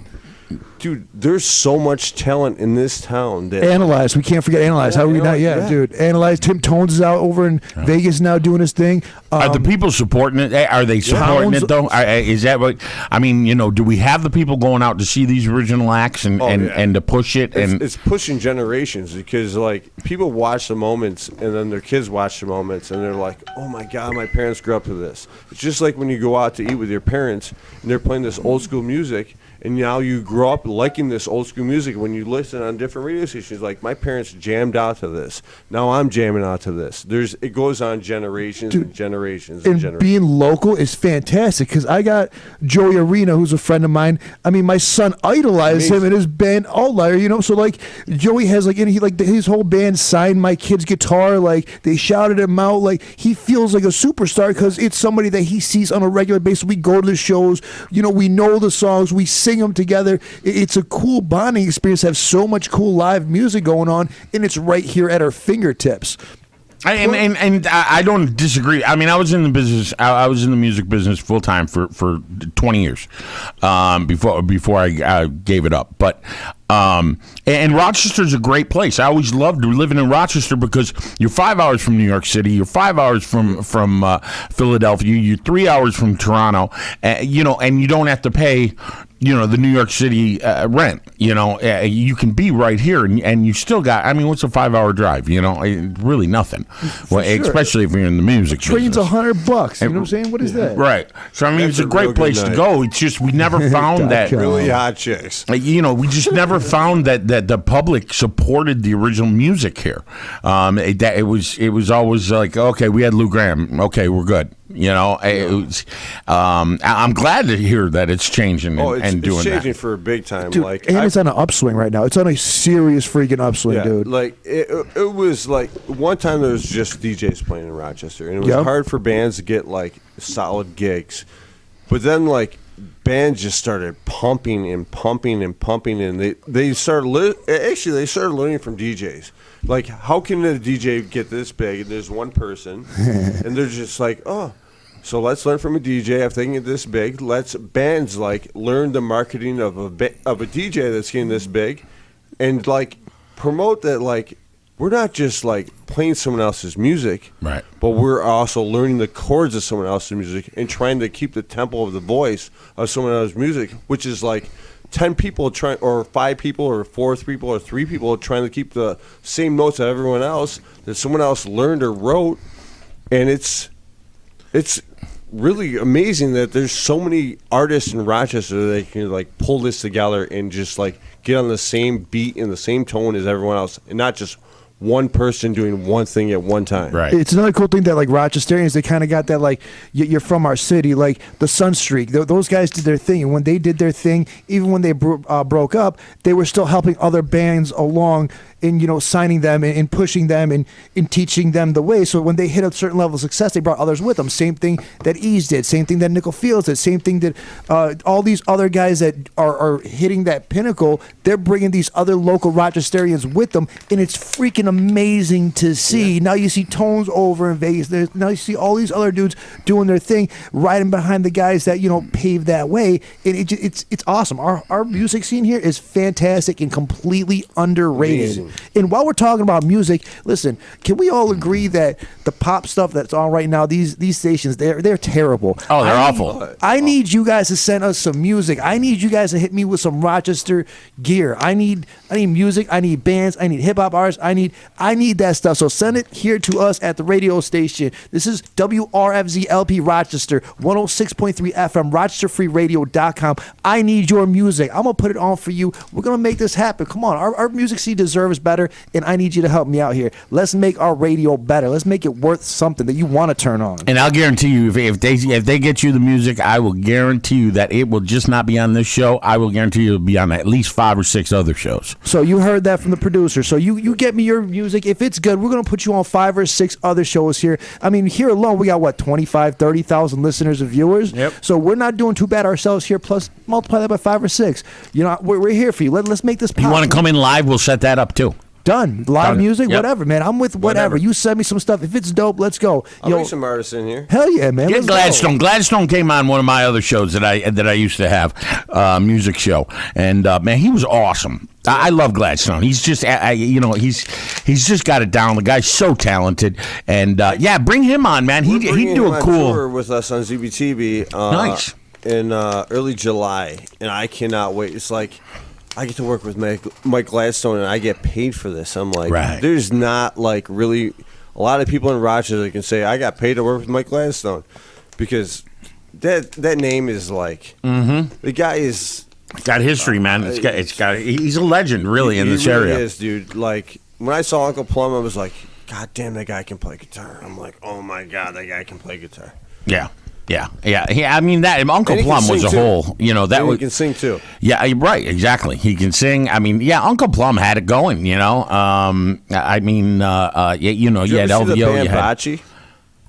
dude, there's so much talent in this town. That Analyze. We can't forget Analyze. How are we not? Yeah, dude. Analyze. Tim Tones is out over in Vegas now doing his thing. Are the people supporting it? Are they supporting it, though? Is that what... I mean, do we have the people going out to see these original acts and to push it? It's pushing generations because, like, people watch the moments and then their kids watch the moments and they're like, oh, my God, my parents grew up to this. It's just like when you go out to eat with your parents and they're playing this old school music. And now you grow up liking this old school music. When you listen on different radio stations, like my parents jammed out to this. Now I'm jamming out to this. It goes on generations and generations and generations. Being local is fantastic because I got Joey Arena, who's a friend of mine. I mean, my son idolized him in his band Outlier. So like Joey has his whole band signed my kid's guitar. Like they shouted him out. Like he feels like a superstar because it's somebody that he sees on a regular basis. We go to the shows. We know the songs. We sing them together. It's a cool bonding experience to have so much cool live music going on, and it's right here at our fingertips. And I don't disagree. I mean, I was in the business. I was in the music business full time for 20 years before I gave it up. But and Rochester's a great place. I always loved living in Rochester because you're 5 hours from New York City, you're 5 hours from Philadelphia, you're 3 hours from Toronto, and you don't have to pay the New York City rent. You can be right here, and you still got. I mean, what's a 5 hour drive? Really nothing. Well, sure. Especially if you're in the music. Train's $100. You know what I'm saying? What is that? Right. So I mean, it's a great place to go. It's just we never found that really hot chicks. We just never found that the public supported the original music here. It was always like, okay, we had Lou Gramm. Okay, we're good. It was, I'm glad to hear that it's changing and doing it's changing that. for a big time. Dude, and it's on an upswing right now. It's on a serious freaking upswing, dude. Like it was like one time there was just DJs playing in Rochester, and it was hard for bands to get like solid gigs. But then like bands just started pumping and pumping and pumping, and they started learning from DJs. Like, how can a DJ get this big? And there's one person, and they're just like, oh, so let's learn from a DJ. If they can get this big, let's bands like learn the marketing of a DJ that's getting this big, and like promote that. Like, we're not just like playing someone else's music, right? But we're also learning the chords of someone else's music and trying to keep the tempo of the voice of someone else's music, which is like 10 people trying, or 5 people, or 4 people, or 3 people trying to keep the same notes that everyone else that someone else learned or wrote, and it's really amazing that there's so many artists in Rochester that can like pull this together and just like get on the same beat and the same tone as everyone else, and not just one person doing one thing at one time. Right. It's another cool thing that like Rochesterians, they kind of got that like you're from our city, like the Sunstreak. Those guys did their thing, and when they did their thing, even when they broke up, they were still helping other bands along in signing them and pushing them and teaching them the way. So when they hit a certain level of success, they brought others with them. Same thing that Ease did, same thing that Nickel Fields did, same thing that all these other guys that are hitting that pinnacle, they're bringing these other local Rochesterians with them, and it's freaking amazing to see. Yeah. Now you see Tones over in Vegas. Now you see all these other dudes doing their thing, riding behind the guys that paved that way, and it's awesome. Our music scene here is fantastic and completely underrated. Amazing. And while we're talking about music, listen, can we all agree that the pop stuff that's on right now, these stations, they're terrible. Oh, they're awful. I need you guys to send us some music. I need you guys to hit me with some Rochester gear. I need music. I need bands. I need hip hop artists. I need that stuff. So send it here to us at the radio station. This is WRFZ-LP Rochester, 106.3 FM, RochesterFreeRadio.com. I need your music. I'm gonna put it on for you. We're gonna make this happen. Come on, our music scene deserves better, and I need you to help me out here. Let's make our radio better. Let's make it worth something that you want to turn on. And I'll guarantee you, if they get you the music, I will guarantee you that it will just not be on this show. I will guarantee you it'll be on at least 5 or 6 other shows. So you heard that from the producer. So you get me your music. If it's good, we're going to put you on 5 or 6 other shows here. I mean, here alone, we got, 25, 30,000 listeners and viewers? Yep. So we're not doing too bad ourselves here. Plus, multiply that by 5 or 6. We're here for you. Let's make this pop. You want to come in live? We'll set that up, too. Done. Live Done. music, Yep. whatever, man. I'm with whatever. You send me some stuff. If it's dope, let's go. I'll bring some artists in here. Hell yeah, man. Get Let's go. Gladstone. Gladstone came on one of my other shows that I used to have, music show, and man, he was awesome. I love Gladstone. He's just, he's just got it down. The guy's so talented, and yeah, bring him on, man. He'd do him a on cool tour with us on ZBTV. Nice. In early July, and I cannot wait. It's like I get to work with Mike Gladstone, and I get paid for this. I'm like, Right. There's not like really a lot of people in Rochester that can say I got paid to work with Mike Gladstone, because that name is like the guy is got history, man. He's a legend, really, in this really area. is, dude. Like when I saw Uncle Plum, I was like, God damn, that guy can play guitar. I'm like, oh my God, that guy can play guitar. Yeah. I mean, that Uncle And he Plum can was sing, a too. whole, that And was. he can sing too. Yeah, right, exactly. He can sing. I mean, yeah, Uncle Plum had it going, I mean, Did you you ever had see the LVO. band You had, Bocce?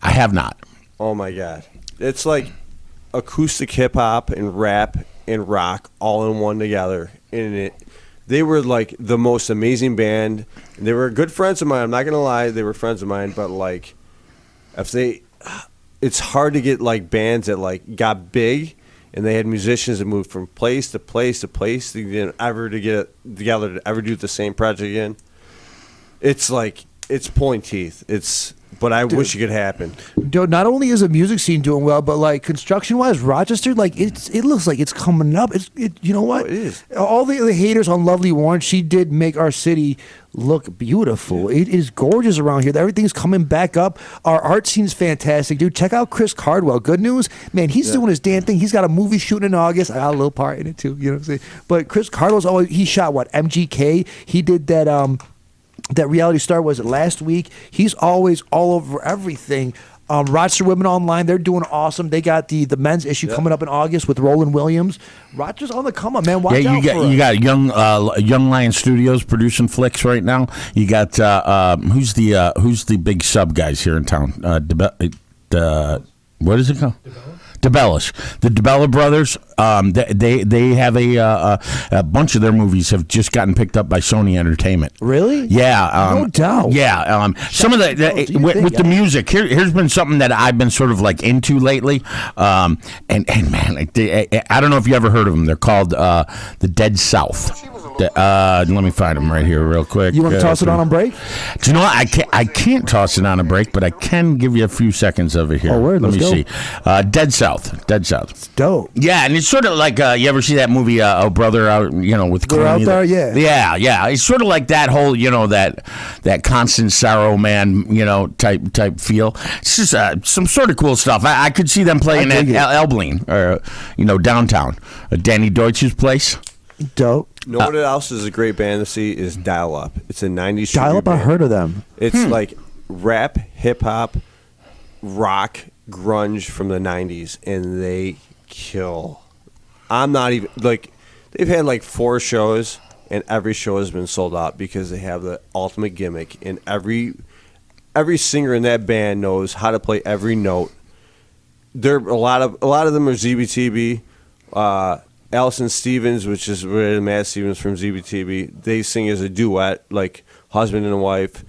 I have not. Oh my God, it's like acoustic hip hop and rap and rock all in one together. And they were like the most amazing band. They were good friends of mine. I'm not gonna lie, they were friends of mine. But like, it's hard to get like bands that like got big, and they had musicians that moved from place to place to place to get together to ever do the same project again. It's like it's pulling teeth. But I wish it could happen. Dude, not only is the music scene doing well, but like construction wise, Rochester, like it looks like it's coming up. You know what? Oh, it is. All the haters on Lovely Warren, she did make our city look beautiful. Yeah. It is gorgeous around here. Everything's coming back up. Our art scene's fantastic, dude. Check out Chris Cardwell. Good news, man. He's doing his damn thing. He's got a movie shooting in August. I got a little part in it too. You know what I'm saying? But Chris Cardwell's always he shot what MGK. He did that. That reality star was it last week. He's always all over everything. Rochester Women Online, they're doing awesome. They got the men's issue coming up in August with Roland Williams. Rochester's on the come up, man. Watch out for you us. got Young Lion Studios producing flicks right now. You got who's the big sub guys here in town? What is it called? DeBellis. The DeBella brothers, they have a bunch of their movies have just gotten picked up by Sony Entertainment. Really? Yeah. No doubt. Yeah. Some of with the music, here's been something that I've been sort of like into lately. And man, I don't know if you ever heard of them. They're called The Dead South. Let me find them right here real quick. You want to toss it on break? Do you know what? I can't toss it on a break, but I can give you a few seconds of it here. Oh, word, Let me let's see. Dead South. It's dope. Yeah, and it's sort of like you ever see that movie, Oh Brother, with We're Out Clooney? There, yeah. Yeah. It's sort of like that whole, that constant sorrow man, type feel. It's just some sort of cool stuff. I could see them playing at Elbling or downtown, Danny Deutsch's place. Dope. You know what else is a great band to see is Dial Up. It's a 90s Dial Up, tribute I band. heard of them. It's like rap, hip hop, rock, grunge from the 90s, and they kill. I'm not even like they've had like 4 shows, and every show has been sold out because they have the ultimate gimmick, and every singer in that band knows how to play every note. There a lot of them are ZBTB. Allison Stevens, which is Matt Stevens from ZBTB, they sing as a duet, like husband and wife,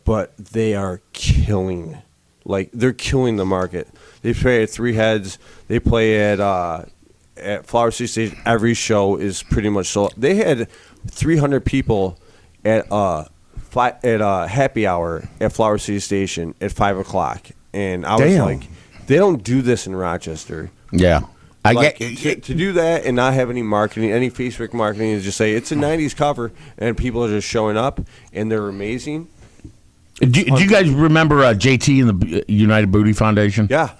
but they are killing. Like, they're killing the market. They play at Three Heads. They play at Flower City Station. Every show is pretty much sold. They had 300 people at happy hour at Flower City Station at 5 o'clock. And I was like, they don't do this in Rochester. Yeah. To do that and not have any marketing, any Facebook marketing, is just say it's a 90s cover and people are just showing up and they're amazing. Do you guys remember JT and the United Booty Foundation? Yeah.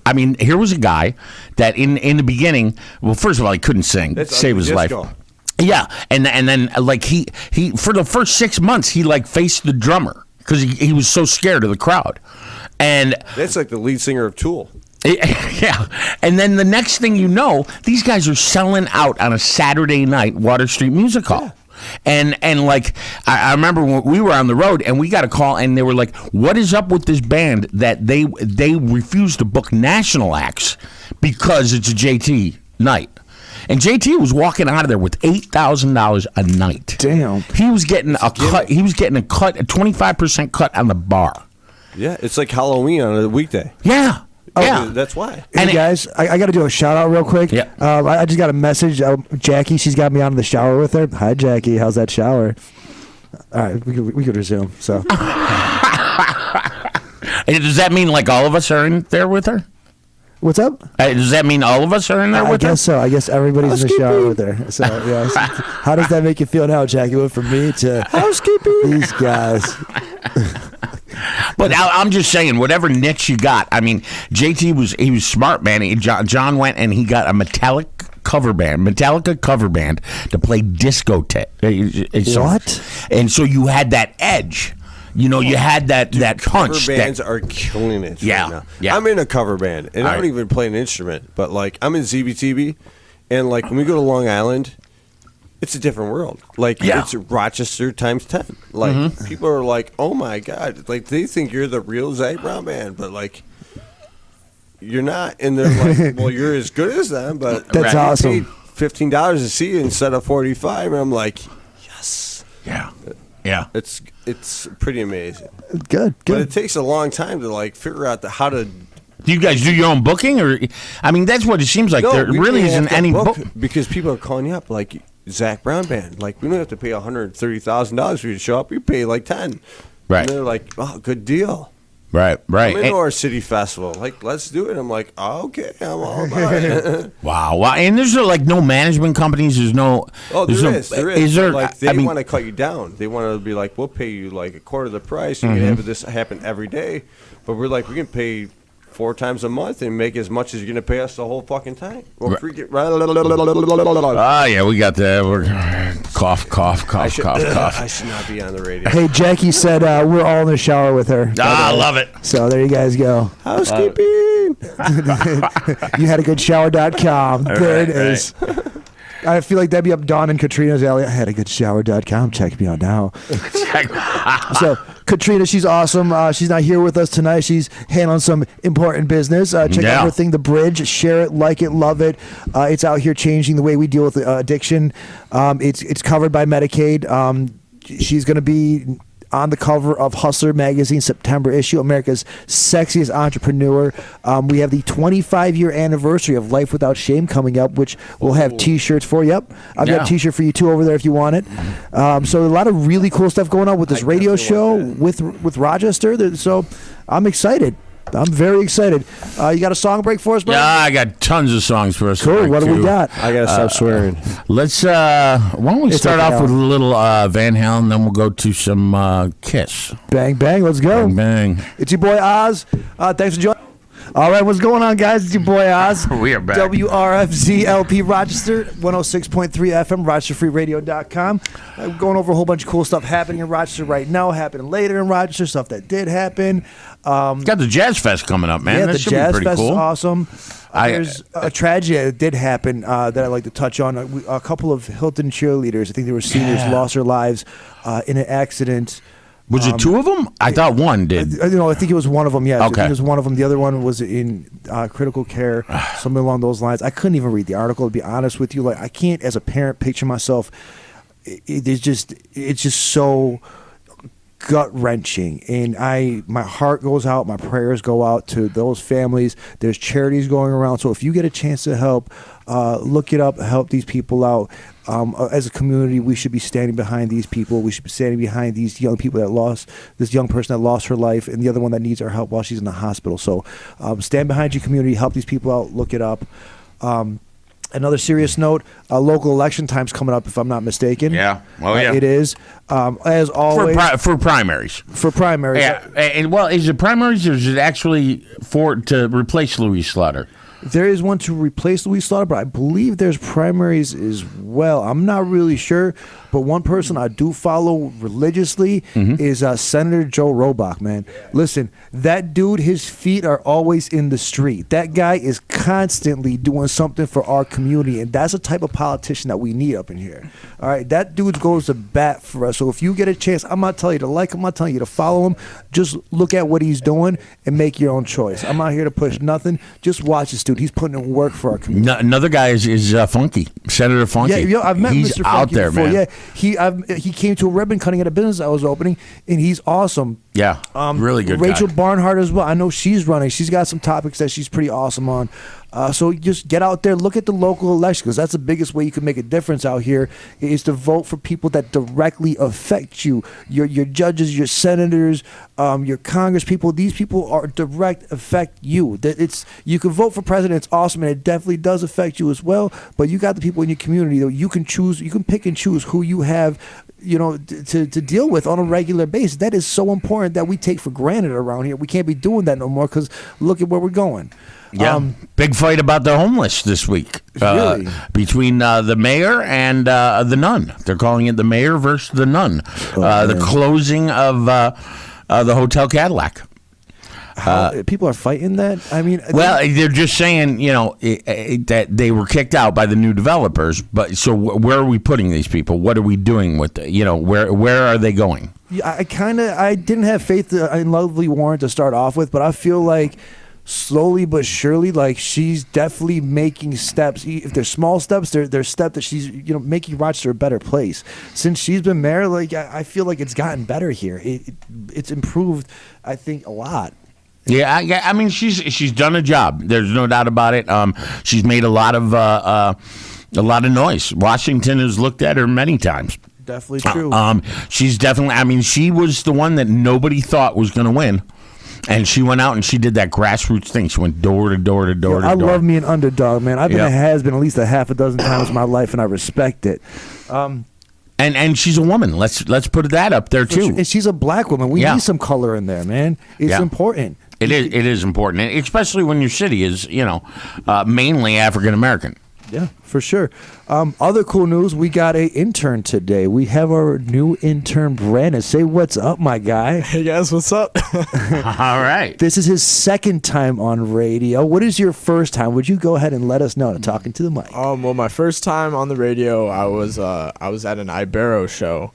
I mean, here was a guy that in the beginning, well, first of all, he couldn't sing, save his life. Yeah, and then like he for the first 6 months he like faced the drummer because he was so scared of the crowd, and that's like the lead singer of Tool. Yeah, and then the next thing you know, these guys are selling out on a Saturday night, Water Street Music Hall. Yeah. And like I remember when we were on the road and we got a call and they were like, "What is up with this band that they refuse to book national acts because it's a JT night?" And JT was walking out of there with $8,000 a night. Damn. He was getting a cut. He was getting a 25% cut on the bar. Yeah, it's like Halloween on a weekday. Yeah. Yeah. That's why. Hey guys, I got to do a shout out real quick. Yeah. I just got a message. Jackie, she's got me out in the shower with her. Hi, Jackie. How's that shower? All right, we could resume. So. Does that mean like all of us are in there with her? What's up? Does that mean all of us are in there with her? I guess so. I guess everybody's in the shower with her. So, yeah. How does that make you feel now, Jackie? Went from me to housekeeping. These guys. But I'm just saying, whatever niche you got. I mean, JT was smart, man. John went and he got a Metallica cover band to play discotheque. What? And so you had that edge. You know, you had that punch. Cover bands are killing it right now. Yeah. I'm in a cover band, and I don't even play an instrument. But, like, I'm in ZBTB, and, like, when we go to Long Island, it's a different world. Like, it's Rochester times 10. Like, people are like, oh, my God. Like, they think you're the real Zach Brown band, but, like, you're not. And they're like, well, you're as good as them, but that's awesome. You paid $15 to see you instead of $45, and I'm like, yes. Yeah. Yeah. It's pretty amazing. Good. But it takes a long time to like figure out how to. Do you guys do your own booking, or I mean, that's what it seems like. There we really don't have isn't to any book book because people are calling you up like Zach Brown band. Like we don't have to pay $130,000 for you to show up. We pay like 10. Right. And they're like, oh, good deal. Right. I'm into our city festival. Like, let's do it. I'm like, oh, okay, I'm all about it. Wow. And there's like no management companies. There's no. Oh, there is. Is there? Like they want to cut you down. They want to be like, we'll pay you like a quarter of the price. You can have this happen every day. But we're like, we can pay 4 times a month and make as much as you're going to pay us the whole fucking time. We'll Right. freak it. Yeah, we got that. We're cough. I should not be on the radio. Hey, Jackie said we're all in the shower with her. I love it. So there you guys go. Housekeeping. You had a good shower.com. There it is. I feel like that'd be up Dawn and Katrina's alley. I had a good shower.com. Check me out now. So Katrina, she's awesome. She's not here with us tonight. She's handling some important business. Check out her thing, The Bridge. Share it, like it, love it. It's out here changing the way we deal with addiction. It's covered by Medicaid. She's going to be on the cover of Hustler magazine September issue, America's sexiest entrepreneur. We have the 25-year anniversary of Life Without Shame coming up, which we'll have T-shirts for. Yep, I've got a T-shirt for you too over there if you want it. So a lot of really cool stuff going on with this radio show with Rochester. So I'm excited. I'm very excited. You got a song break for us, bro? Yeah, I got tons of songs for us. Cool. What do we got? I gotta stop swearing. Let's. Why don't we start off with a little Van Halen, then we'll go to some Kiss. Bang bang. Let's go. Bang bang. It's your boy Oz. Thanks for joining. All right, what's going on, guys? It's your boy Oz. We are back. WRFZLP Rochester, 106.3 FM, RochesterFreeRadio.com. I'm going over a whole bunch of cool stuff happening in Rochester right now, happening later in Rochester, stuff that did happen. Got the Jazz Fest coming up, man. Yeah, that the should Jazz be pretty Fest cool. is awesome. There's a tragedy that did happen that I'd like to touch on. A couple of Hilton cheerleaders, I think they were seniors, lost their lives in an accident. Was it 2 of them? I thought one did. I think it was one of them. Yes, Okay. I think it was one of them. The other one was in critical care, something along those lines. I couldn't even read the article, to be honest with you. Like, I can't, as a parent, picture myself. It's just so gut wrenching, and my heart goes out. My prayers go out to those families. There's charities going around, so if you get a chance to help, look it up, help these people out. As a community, we should be standing behind these people. We should be standing behind these young people this young person that lost her life, and the other one that needs our help while she's in the hospital. So stand behind your community, help these people out, look it up. Another serious note, local election time's coming up, if I'm not mistaken. Yeah. Oh, yeah. It is. As always. For primaries. For primaries. Yeah. And, well, is it primaries or is it actually to replace Louise Slaughter? There is one to replace Louise Slaughter, but I believe there's primaries as well. I'm not really sure, but one person I do follow religiously is Senator Joe Robach, man. Listen, that dude, his feet are always in the street. That guy is constantly doing something for our community, and that's the type of politician that we need up in here. All right, that dude goes to bat for us. So if you get a chance, I'm not telling you to like him, I'm not telling you to follow him. Just look at what he's doing and make your own choice. I'm not here to push nothing. Just watch this dude. dude, he's putting in work for our community. Another guy is Funky, Senator Funky. Yeah, I've met he's Mr. Funky out there, before. man. Yeah, he came to a ribbon cutting at a business I was opening, and he's awesome. Yeah, really good Rachel guy. Barnhart as well. I know she's running. She's got some topics that she's pretty awesome on. So just get out there, look at the local election, because that's the biggest way you can make a difference out here, is to vote for people that directly affect you. Your judges, your senators, your Congress people. These people are direct affect you. You can vote for president. It's awesome, and it definitely does affect you as well. But you got the people in your community that you can choose. You can pick and choose who you have, to deal with on a regular basis. That is so important that we take for granted around here. We can't be doing that no more, because look at where we're going. Yeah, big fight about the homeless this week. Really? Between the mayor and the nun. They're calling it the mayor versus the nun. The closing of the Hotel Cadillac. People are fighting that? I mean, well, they're just saying, that they were kicked out by the new developers. But so where are we putting these people? What are we doing with where are they going? I didn't have faith in Lovely Warren to start off with, but I feel like slowly but surely, like, she's definitely making steps. If they're small steps, they're steps that she's making Rochester a better place. Since she's been mayor, like, I feel like it's gotten better here. It's improved, I think, a lot. Yeah, I mean, she's done a job. There's no doubt about it. She's made a lot of noise. Washington has looked at her many times. Definitely true. She's definitely. I mean, she was the one that nobody thought was going to win. And she went out and she did that grassroots thing. She went door to door to door to door. I love me an underdog, man. I've been a has-been at least a half a dozen times in my life, and I respect it. And she's a woman. Let's put that up there too. And she's a black woman. We need some color in there, man. It's important. It is important, and especially when your city is mainly African American. Yeah, for sure. Other cool news, we got an intern today. We have our new intern, Brandon. Say what's up, my guy. Hey, guys, what's up? All right. This is his second time on radio. What is your first time? Would you go ahead and let us know? Talking to the mic. Well, my first time on the radio, I was at an Ibero show.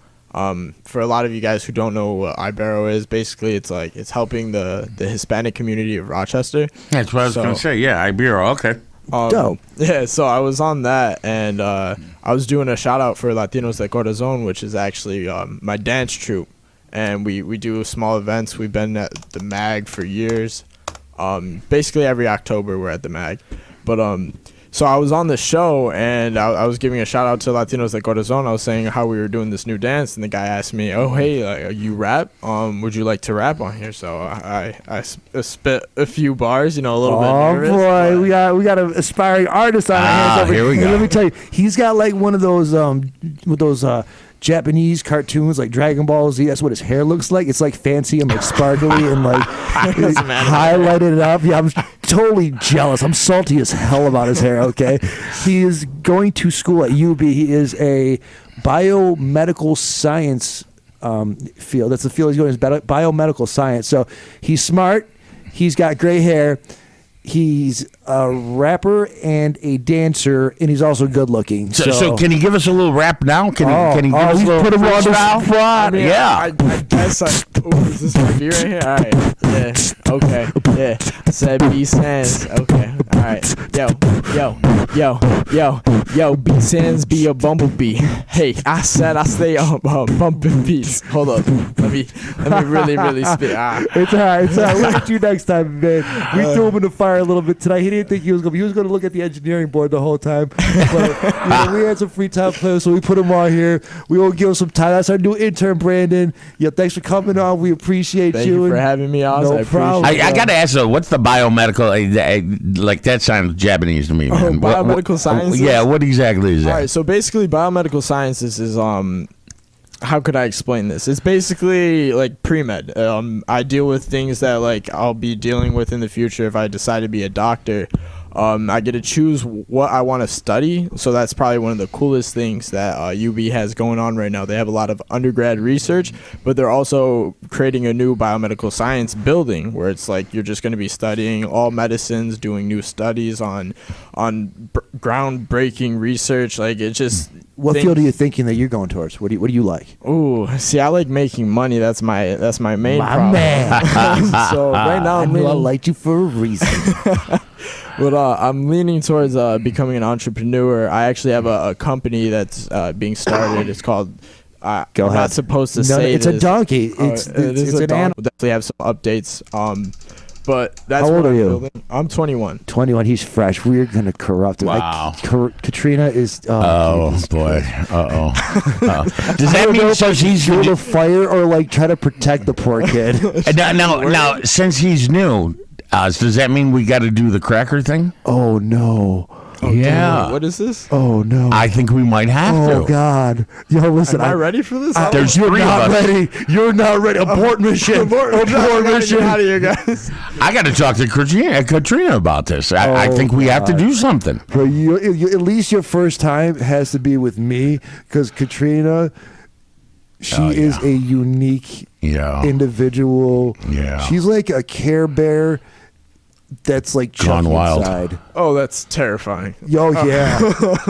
For a lot of you guys who don't know what Ibero is, basically it's helping the Hispanic community of Rochester. That's what I was going to say. Yeah, Ibero. Okay. Dope. Yeah, so I was on that, and I was doing a shout out for Latinos de Corazon, which is actually my dance troupe, and we do small events. We've been at the MAG for years. Basically every October we're at the MAG, but so I was on the show, and I was giving a shout out to Latinos de Corazon. I was saying how we were doing this new dance, and the guy asked me, "Oh, hey, you rap? Would you like to rap on here?" So I spit a few bars, a little bit nervous. Oh boy, we got an aspiring artist on our hands over here. We go. Let me tell you, he's got like one of those Japanese cartoons like Dragon Ball Z. That's what his hair looks like. It's like fancy and like sparkly and like highlighted up. Yeah, I'm totally jealous. I'm salty as hell about his hair. Okay, he is going to school at UB. He is a biomedical science field. That's the field he's going. Is biomedical science. So he's smart. He's got gray hair. He's a rapper and a dancer, and he's also good looking. So can he give us a little rap now? Can he give us a little put him on the freestyle? spot? I guess is this my beer right here? All right. Yeah. Okay. Yeah. I said B Sans. Okay. All right. Yo. B Sans be a bumblebee. Hey, I said I stay on bumping beats. Hold up. Let me really spit. It's all right. We'll get you next time, man. We threw him in the fire a little bit tonight. He didn't think he was going to look at the engineering board the whole time. But we had some free time players, so we put him on here. We will give him some time. That's our new intern, Brandon. Yeah, thanks for coming on. We appreciate Thank you for having me on. No problem. I got to ask though, what's the biomedical? Like that sounds Japanese to me, man. Biomedical sciences? Yeah, what exactly is that? All right, so basically biomedical sciences is how could I explain this? It's basically like pre-med. I deal with things that like I'll be dealing with in the future if I decide to be a doctor. I get to choose what I want to study, so that's probably one of the coolest things that UB has going on right now. They have a lot of undergrad research, but they're also creating a new biomedical science building where it's like you're just going to be studying all medicines, doing new studies on groundbreaking research. Like it just. What field are you thinking that you're going towards? What do you like? Ooh, see, I like making money. That's my main problem. Man. So right now, I liked you for a reason. But I'm leaning towards becoming an entrepreneur. I actually have a company that's being started. It's called. I'm not supposed to say it's this. a donkey. It's an an animal. animal. We'll definitely have some updates. But that's How old what are I'm you? building. I'm 21. 21. He's fresh. We're gonna corrupt him. Wow. Katrina is. Oh Jesus boy. Christ. Does that mean so he's Fuel the fire or like try to protect the poor kid? now since he's new, does that mean we got to do the cracker thing? Oh no. Yeah. What is this? Oh no. I think we might have Oh to. God. Yo, listen. Am I ready for this? There's You're three not of us. ready. You're not ready. Abort mission. Abort mission. Out of here, guys. I got to talk to Katrina about this. I think we have to do something. Bro, you, at least your first time has to be with me because Katrina, she is a unique individual. Yeah. She's like a Care Bear that's like Gone Chucky wild. inside. Oh, that's terrifying. Yo, yeah.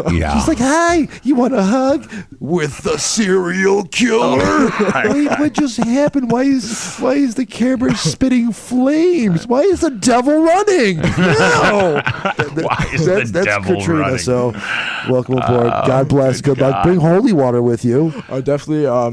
Yeah. She's like, hi, you want a hug? With the serial killer? Wait, what just happened? Why is the Care Bear spitting flames? Why is the devil running? No. Why is the That's devil Katrina, running? so welcome aboard. God bless. Good luck. Bring holy water with you. Definitely. I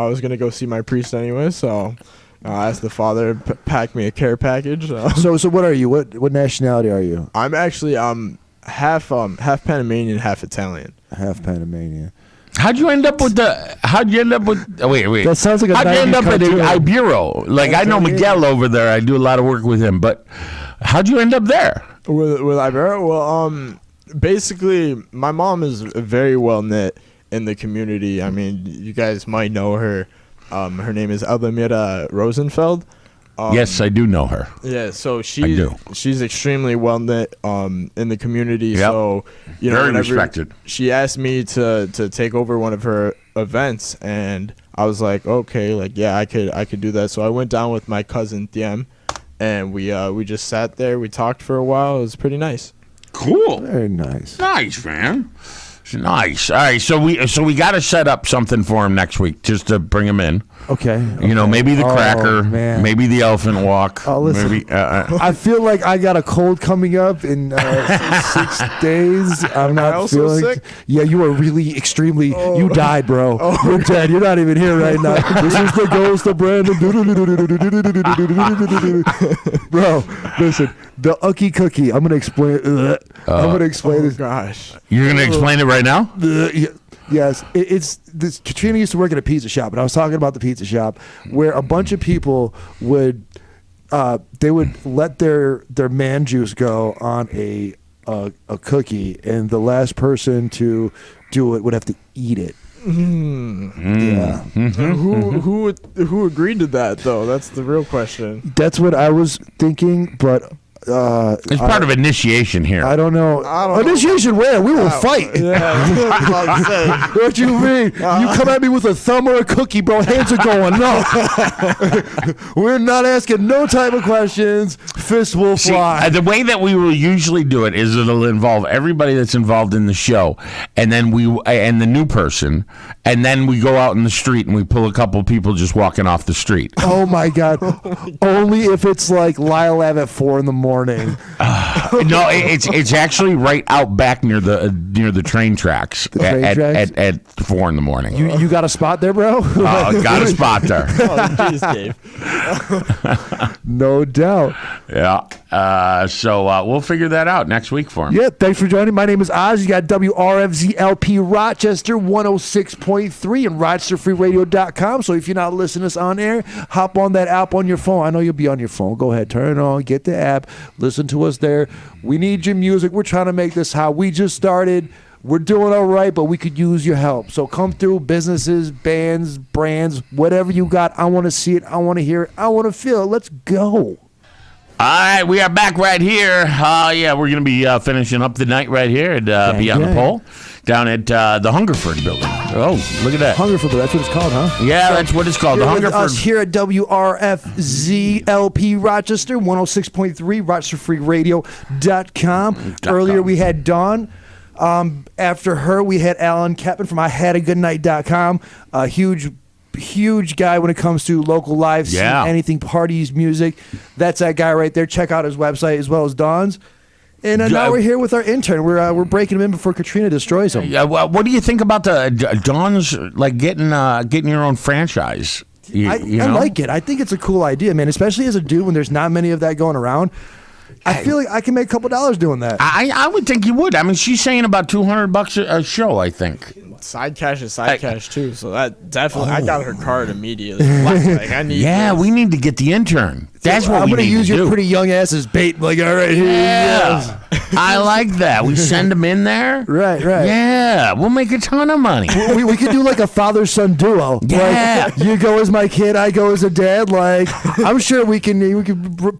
was gonna go see my priest anyway, so I asked the father to pack me a care package. So what are you? What nationality are you? I'm actually half Panamanian, half Italian. Half Panamanian. How'd you end up with? Wait. That sounds like a How'd you end 90s up at cartoon. Ibero? Like I know Miguel over there. I do a lot of work with him. But how'd you end up there? With Ibero? Well, basically, my mom is very well knit in the community. I mean, you guys might know her. Her name is Eldemira Rosenfeld. Yes, I do know her. Yeah, so do. she's extremely well knit in the community. Yep. So Very whenever respected. she asked me to take over one of her events, and I was like, okay, like yeah, I could do that. So I went down with my cousin Thiem, and we just sat there. We talked for a while. It was pretty nice. Cool. Very nice. Nice, man. Nice. All right, so we got to set up something for him next week just to bring him in. Okay. Maybe the cracker, man. maybe the elephant walk. Oh, listen. Maybe, I feel like I got a cold coming up in 6 days. I'm not also feeling. sick? Yeah, you are really extremely. You died, bro. You're dead. You're not even here right now. This is the ghost of Brandon. Bro, listen. The Ucky Cookie. I'm gonna explain. I'm gonna explain this. Gosh. You're going to explain it right now? Yes, it's this. Katrina used to work at a pizza shop, and I was talking about the pizza shop where a bunch of people would they would let their man juice go on a cookie, and the last person to do it would have to eat it. Yeah, Who agreed to that though? That's the real question. that's what I was thinking, but. It's part of initiation here. I don't know. Initiation where? We will fight. Yeah. What you mean? You come at me with a thumb or a cookie, bro. Hands are going up. We're not asking no type of questions. Fists will See, fly. the way that we will usually do it is it'll involve everybody that's involved in the show, and then and the new person, and then we go out in the street and we pull a couple people just walking off the street. Oh my God. Only if it's like Lyle Ave at 4 a.m. No, it's actually right out back near the train tracks. train tracks? At 4 a.m. You got a spot there, bro? Got a spot there. Jeez, Dave. No doubt. Yeah. So we'll figure that out next week for him. Yeah, thanks for joining. My name is Oz. You got WRFZLP Rochester 106.3 and RochesterFreeRadio.com. So if you're not listening to us on air, hop on that app on your phone. I know you'll be on your phone. Go ahead, turn it on, get the app, listen to us there. We need your music. We're trying to make this how we just started. We're doing all right, but we could use your help. So come through, businesses, bands, brands, whatever you got. I want to see it. I want to hear it. I want to feel it. Let's go. All right, we are back right here. We're going to be finishing up the night right here at Beyond the Pole down at the Hungerford building. Oh, look at that. Hungerford, that's what it's called, huh? Yeah, that's what it's called. The With Hungerford. us here at WRFZLP Rochester 106.3, RochesterFreeRadio.com. Earlier we had Dawn. After her, we had Alan Kepman from IHadAGoodNight.com. A huge guy when it comes to local live scene, anything, parties, music. That's that guy right there. Check out his website as well as Dawn's. And now we're here with our intern. We're breaking him in before Katrina destroys him. What do you think about the Dawn's like getting your own franchise? I like it. I think it's a cool idea, man. Especially as a dude, when there's not many of that going around. I feel like I can make a couple dollars doing that. I would think you would. I mean, she's saying about $200 a show, I think. Side cash is side cash too, so that definitely I got her card immediately. Like, I need this. We need to get the intern. That's what I'm going to use your pretty young ass as bait. Like, all right, here. Yeah, I like that. We send them in there. Right. Yeah, we'll make a ton of money. We could do like a father-son duo. Yeah, like, you go as my kid, I go as a dad. Like, I'm sure we can.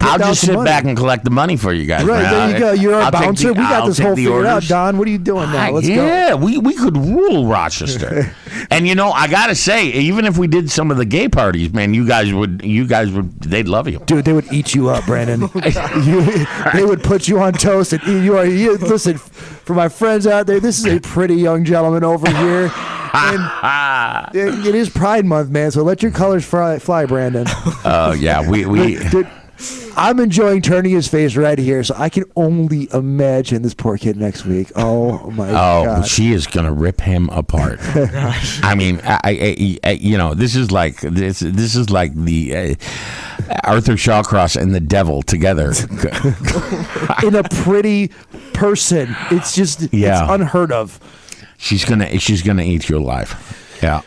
I'll just sit back and collect the money for you guys. Right, man. there you go. You're our bouncer. We got this whole figured out. Don, what are you doing now? Let's go. Yeah, we could rule Rochester. And I gotta say, even if we did some of the gay parties, man, you guys would, they'd love you. Dude, they would eat you up, Brandon. They would put you on toast and eat you. Listen, for my friends out there, this is a pretty young gentleman over here. And it is Pride Month, man, so let your colors fly, Brandon. Oh, yeah, Dude, I'm enjoying turning his face red here, so I can only imagine this poor kid next week. Oh my God! Oh, she is gonna rip him apart. I mean, this is like the Arthur Shawcross and the devil together in a pretty person. It's just it's unheard of. She's gonna eat you alive. Yeah.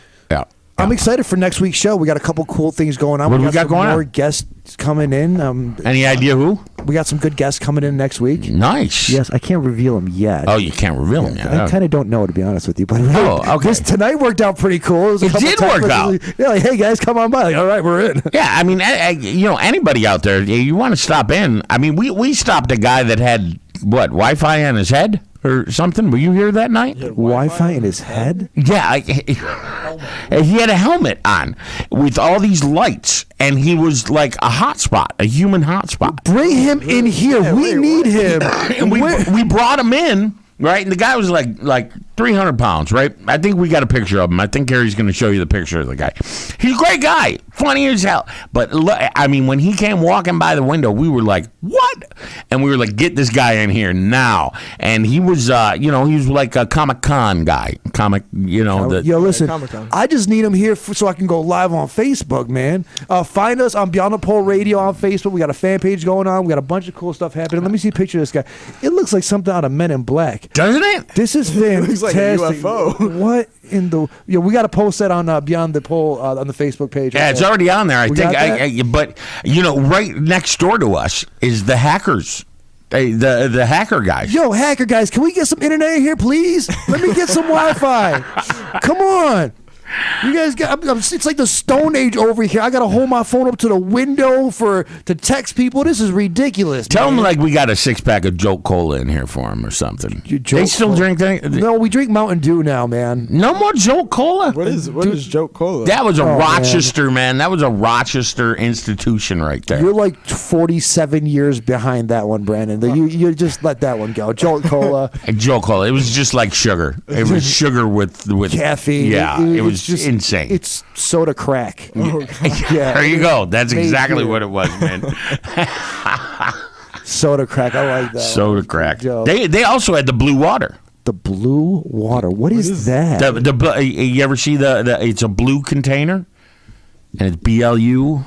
I'm excited for next week's show. We got a couple cool things going on. What do we got going on? More guests coming in. Any idea who? We got some good guests coming in next week. Nice. Yes, I can't reveal them yet. Oh, you can't reveal them yet. I kind of don't know, to be honest with you. But okay. This tonight worked out pretty cool. It did work out. Yeah, like, hey guys, come on by. Like, all right, we're in. Yeah, I mean, anybody out there, you want to stop in? I mean, we stopped a guy that had Wi-Fi on his head or something. Were you here that night? Wi-Fi in his head? Yeah, he had a helmet on with all these lights, and he was like a hotspot, a human hotspot. Bring him in here. Yeah, we need him. And we brought him in, right? And the guy was like 300 pounds, right? I think we got a picture of him. I think Gary's going to show you the picture of the guy. He's a great guy, funny as hell. But look, I mean, when he came walking by the window, we were like, "What?" And we were like, "Get this guy in here now!" And he was, he was like a Comic-Con guy. Yo, listen, I just need him here so I can go live on Facebook, man. Find us on Beyond the Pole Radio on Facebook. We got a fan page going on. We got a bunch of cool stuff happening. Let me see a picture of this guy. It looks like something out of Men in Black. Doesn't it? This is fantastic. Looks like a UFO. What in the? We got to post that on Beyond the Pole on the Facebook page. Yeah, it's already on there. I think. But right next door to us is the hackers. The hacker guys. Yo, hacker guys, can we get some internet in here, please? Let me get some Wi-Fi. Come on. You guys it's like the Stone Age over here. I got to hold my phone up to the window to text people. This is ridiculous. Tell them like we got a 6-pack of Jolt Cola in here for them or something. They still drink that? No, we drink Mountain Dew now, man. No more Jolt Cola? What is Jolt Cola? That was a Rochester, man. That was a Rochester institution right there. You're like 47 years behind that one, Brandon. You just let that one go. Jolt Cola. Jolt Cola. It was just like sugar. It was sugar with caffeine. Yeah, it was just insane. It's soda crack. Yeah, there you go. That's exactly what it was, man. Soda crack. I like that. Soda crack. They also had the blue water. The blue water. What is that? You ever see the? It's a blue container, and it's BLU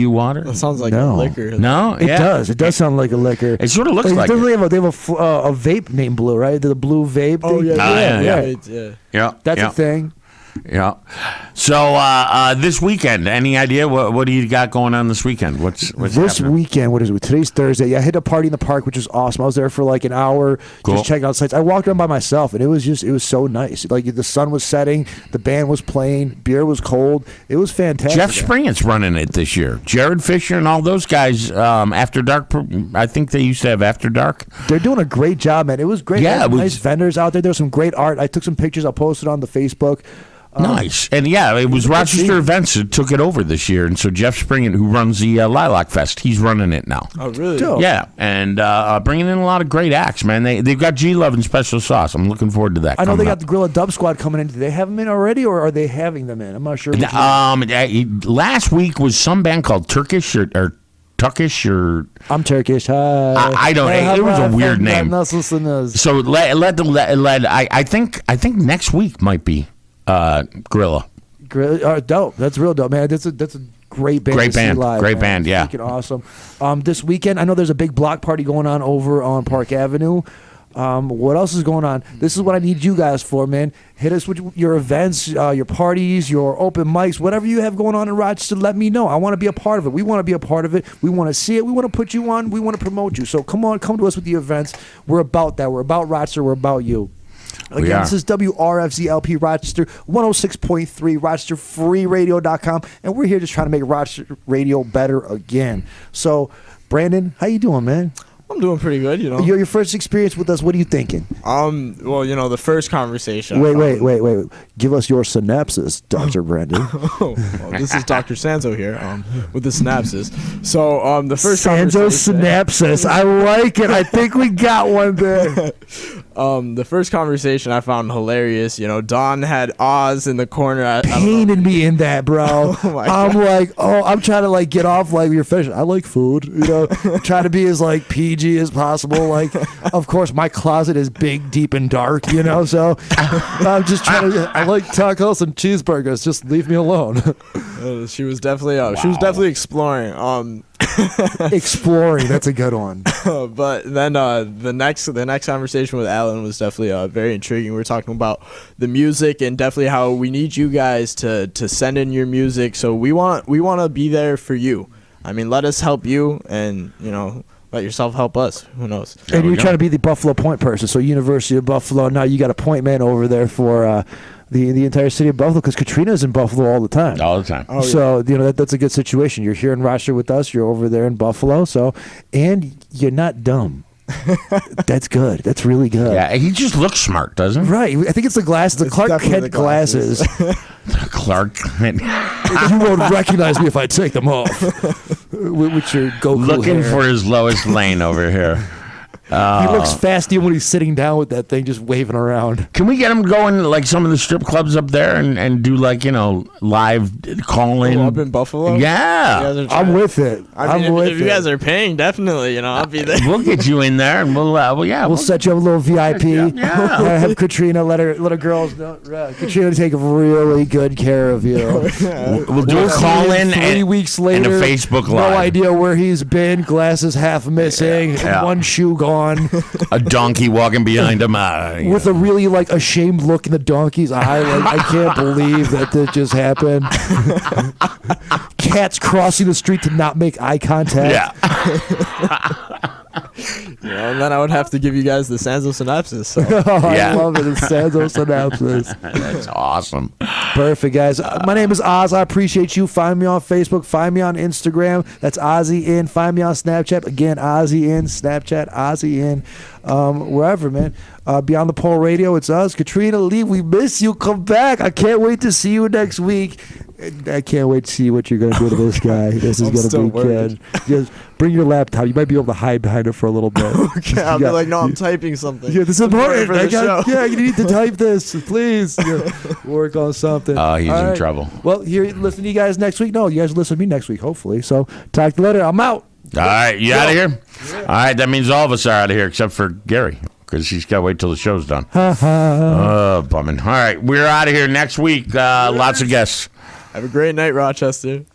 water. That sounds like a liquor. No, it does. It does sound like a liquor. It sort of looks like. They have a vape named Blue, right? The blue vape. Oh thing? Yeah. That's a thing. Yeah. So this weekend, any idea what do you got going on this weekend? What's this happening? weekend? What is it? Today's Thursday. Yeah, I hit a party in the park, which was awesome. I was there for like an hour, just checking out sites. I walked around by myself, and it was so nice. Like the sun was setting, the band was playing, beer was cold. It was fantastic. Jeff Spring's running it this year. Jared Fisher and all those guys. After Dark, I think they used to have After Dark. They're doing a great job, man. It was great. Yeah, nice vendors out there. There was some great art. I took some pictures. I'll post it on the Facebook. Nice. And yeah, it was Rochester Events that took it over this year. And so Jeff Springen, who runs the Lilac Fest, he's running it now. Oh, really? Dope. Yeah. And bringing in a lot of great acts, man. They've got G-Love and Special Sauce. I'm looking forward to that. I know they got the Gorilla Dub Squad coming in. Do they have them in already, or are they having them in? I'm not sure. Last week was some band called Turkish or Tuckish or I'm Turkish. Hi. I don't. It was a weird name. So I think next week might be Gorilla. Dope. That's real dope, man. That's a great band. Great band. Live, Great man. band. Yeah. Freaking awesome. This weekend, I know there's a big block party going on over on Park Avenue. What else is going on? This is what I need you guys for, man. Hit us with your events, your parties, your open mics, whatever you have going on in Rochester. Let me know. I want to be a part of it. We want to be a part of it. We want to see it. We want to put you on. We want to promote you. So come to us with the events. We're about that. We're about Rochester. We're about you. Again, this is WRFZLP Rochester 106.3, RochesterFreeRadio.com, and we're here just trying to make Rochester radio better again. So, Brandon, how you doing, man? I'm doing pretty good, Your first experience with us, what are you thinking? Well, the first conversation. Wait. Give us your synopsis, Dr. Brandon. Well, this is Dr. Sanzo here with the synopsis. So, the first Sanzo synopsis. I like it. I think we got one there. The first conversation I found hilarious. Don had Oz in the corner. Painted me in that, bro. Oh my I'm God. like, I'm trying to like get off like your fish. I like food, trying to be as like PG as possible. Like, of course, my closet is big, deep, and dark, so I'm just trying to. I like tacos and cheeseburgers. Just leave me alone. She was definitely exploring. Exploring. That's a good one. But then the next conversation with Alan was definitely very intriguing. We were talking about the music and definitely how we need you guys to send in your music. So we want to be there for you. I mean, let us help you, and let yourself help us. Who knows? And you're trying to be the Buffalo Point person. So University of Buffalo. Now you got a point man over there for the entire city of Buffalo, because Katrina's in Buffalo all the time. All the time. Oh, So that's a good situation. You're here in Rochester with us. You're over there in Buffalo. So, and you're not dumb. That's good. That's really good. Yeah, he just looks smart, doesn't he? Right. I think it's the glasses. The It's Clark definitely Kent the glasses. Clark Kent. You won't recognize me if I take them off. With your Goku Looking hair. for his lowest lane over here. He looks fasty when he's sitting down with that thing, just waving around. Can we get him going to like some of the strip clubs up there and do like live calling up in Buffalo? Yeah, I'm with it. I mean, if you guys are paying, definitely, I'll be there. we'll get you in there and we'll set you up a little VIP. Yeah. Have Katrina let her girls know. Katrina take really good care of you. We'll do a call in 3 weeks later. and a Facebook No Live. idea where he's been. Glasses half missing. Yeah. One shoe gone. A donkey walking behind him. With a really ashamed look in the donkey's eye. I can't believe that just happened. Cats crossing the street to not make eye contact. Yeah. And then I would have to give you guys the Sanzo synopsis. So. I love it. It's Sanzo synopsis. That's awesome. Perfect, guys. My name is Oz. I appreciate you. Find me on Facebook. Find me on Instagram. That's Ozzy in. Find me on Snapchat. Again, Ozzy in. Snapchat, Ozzy in. Wherever, man. Beyond the Pole Radio, it's us. Katrina Lee, we miss you. Come back. I can't wait to see you next week. I can't wait to see what you're going to do to this guy. This is going to be good. Just bring your laptop. You might be able to hide behind it for a little bit. Okay, I'll be like, no, I'm typing something. Yeah, this is important. For the show. Yeah, you need to type this, please. Work on something. Oh, he's All in right. trouble. Well, listen to you guys next week. No, you guys listen to me next week, hopefully. So, talk to you later. I'm out. All right, you out of here? Yeah. All right, that means all of us are out of here except for Gary, because he's got to wait till the show's done. Bumming. All right, we're out of here next week. Lots of guests. Have a great night, Rochester.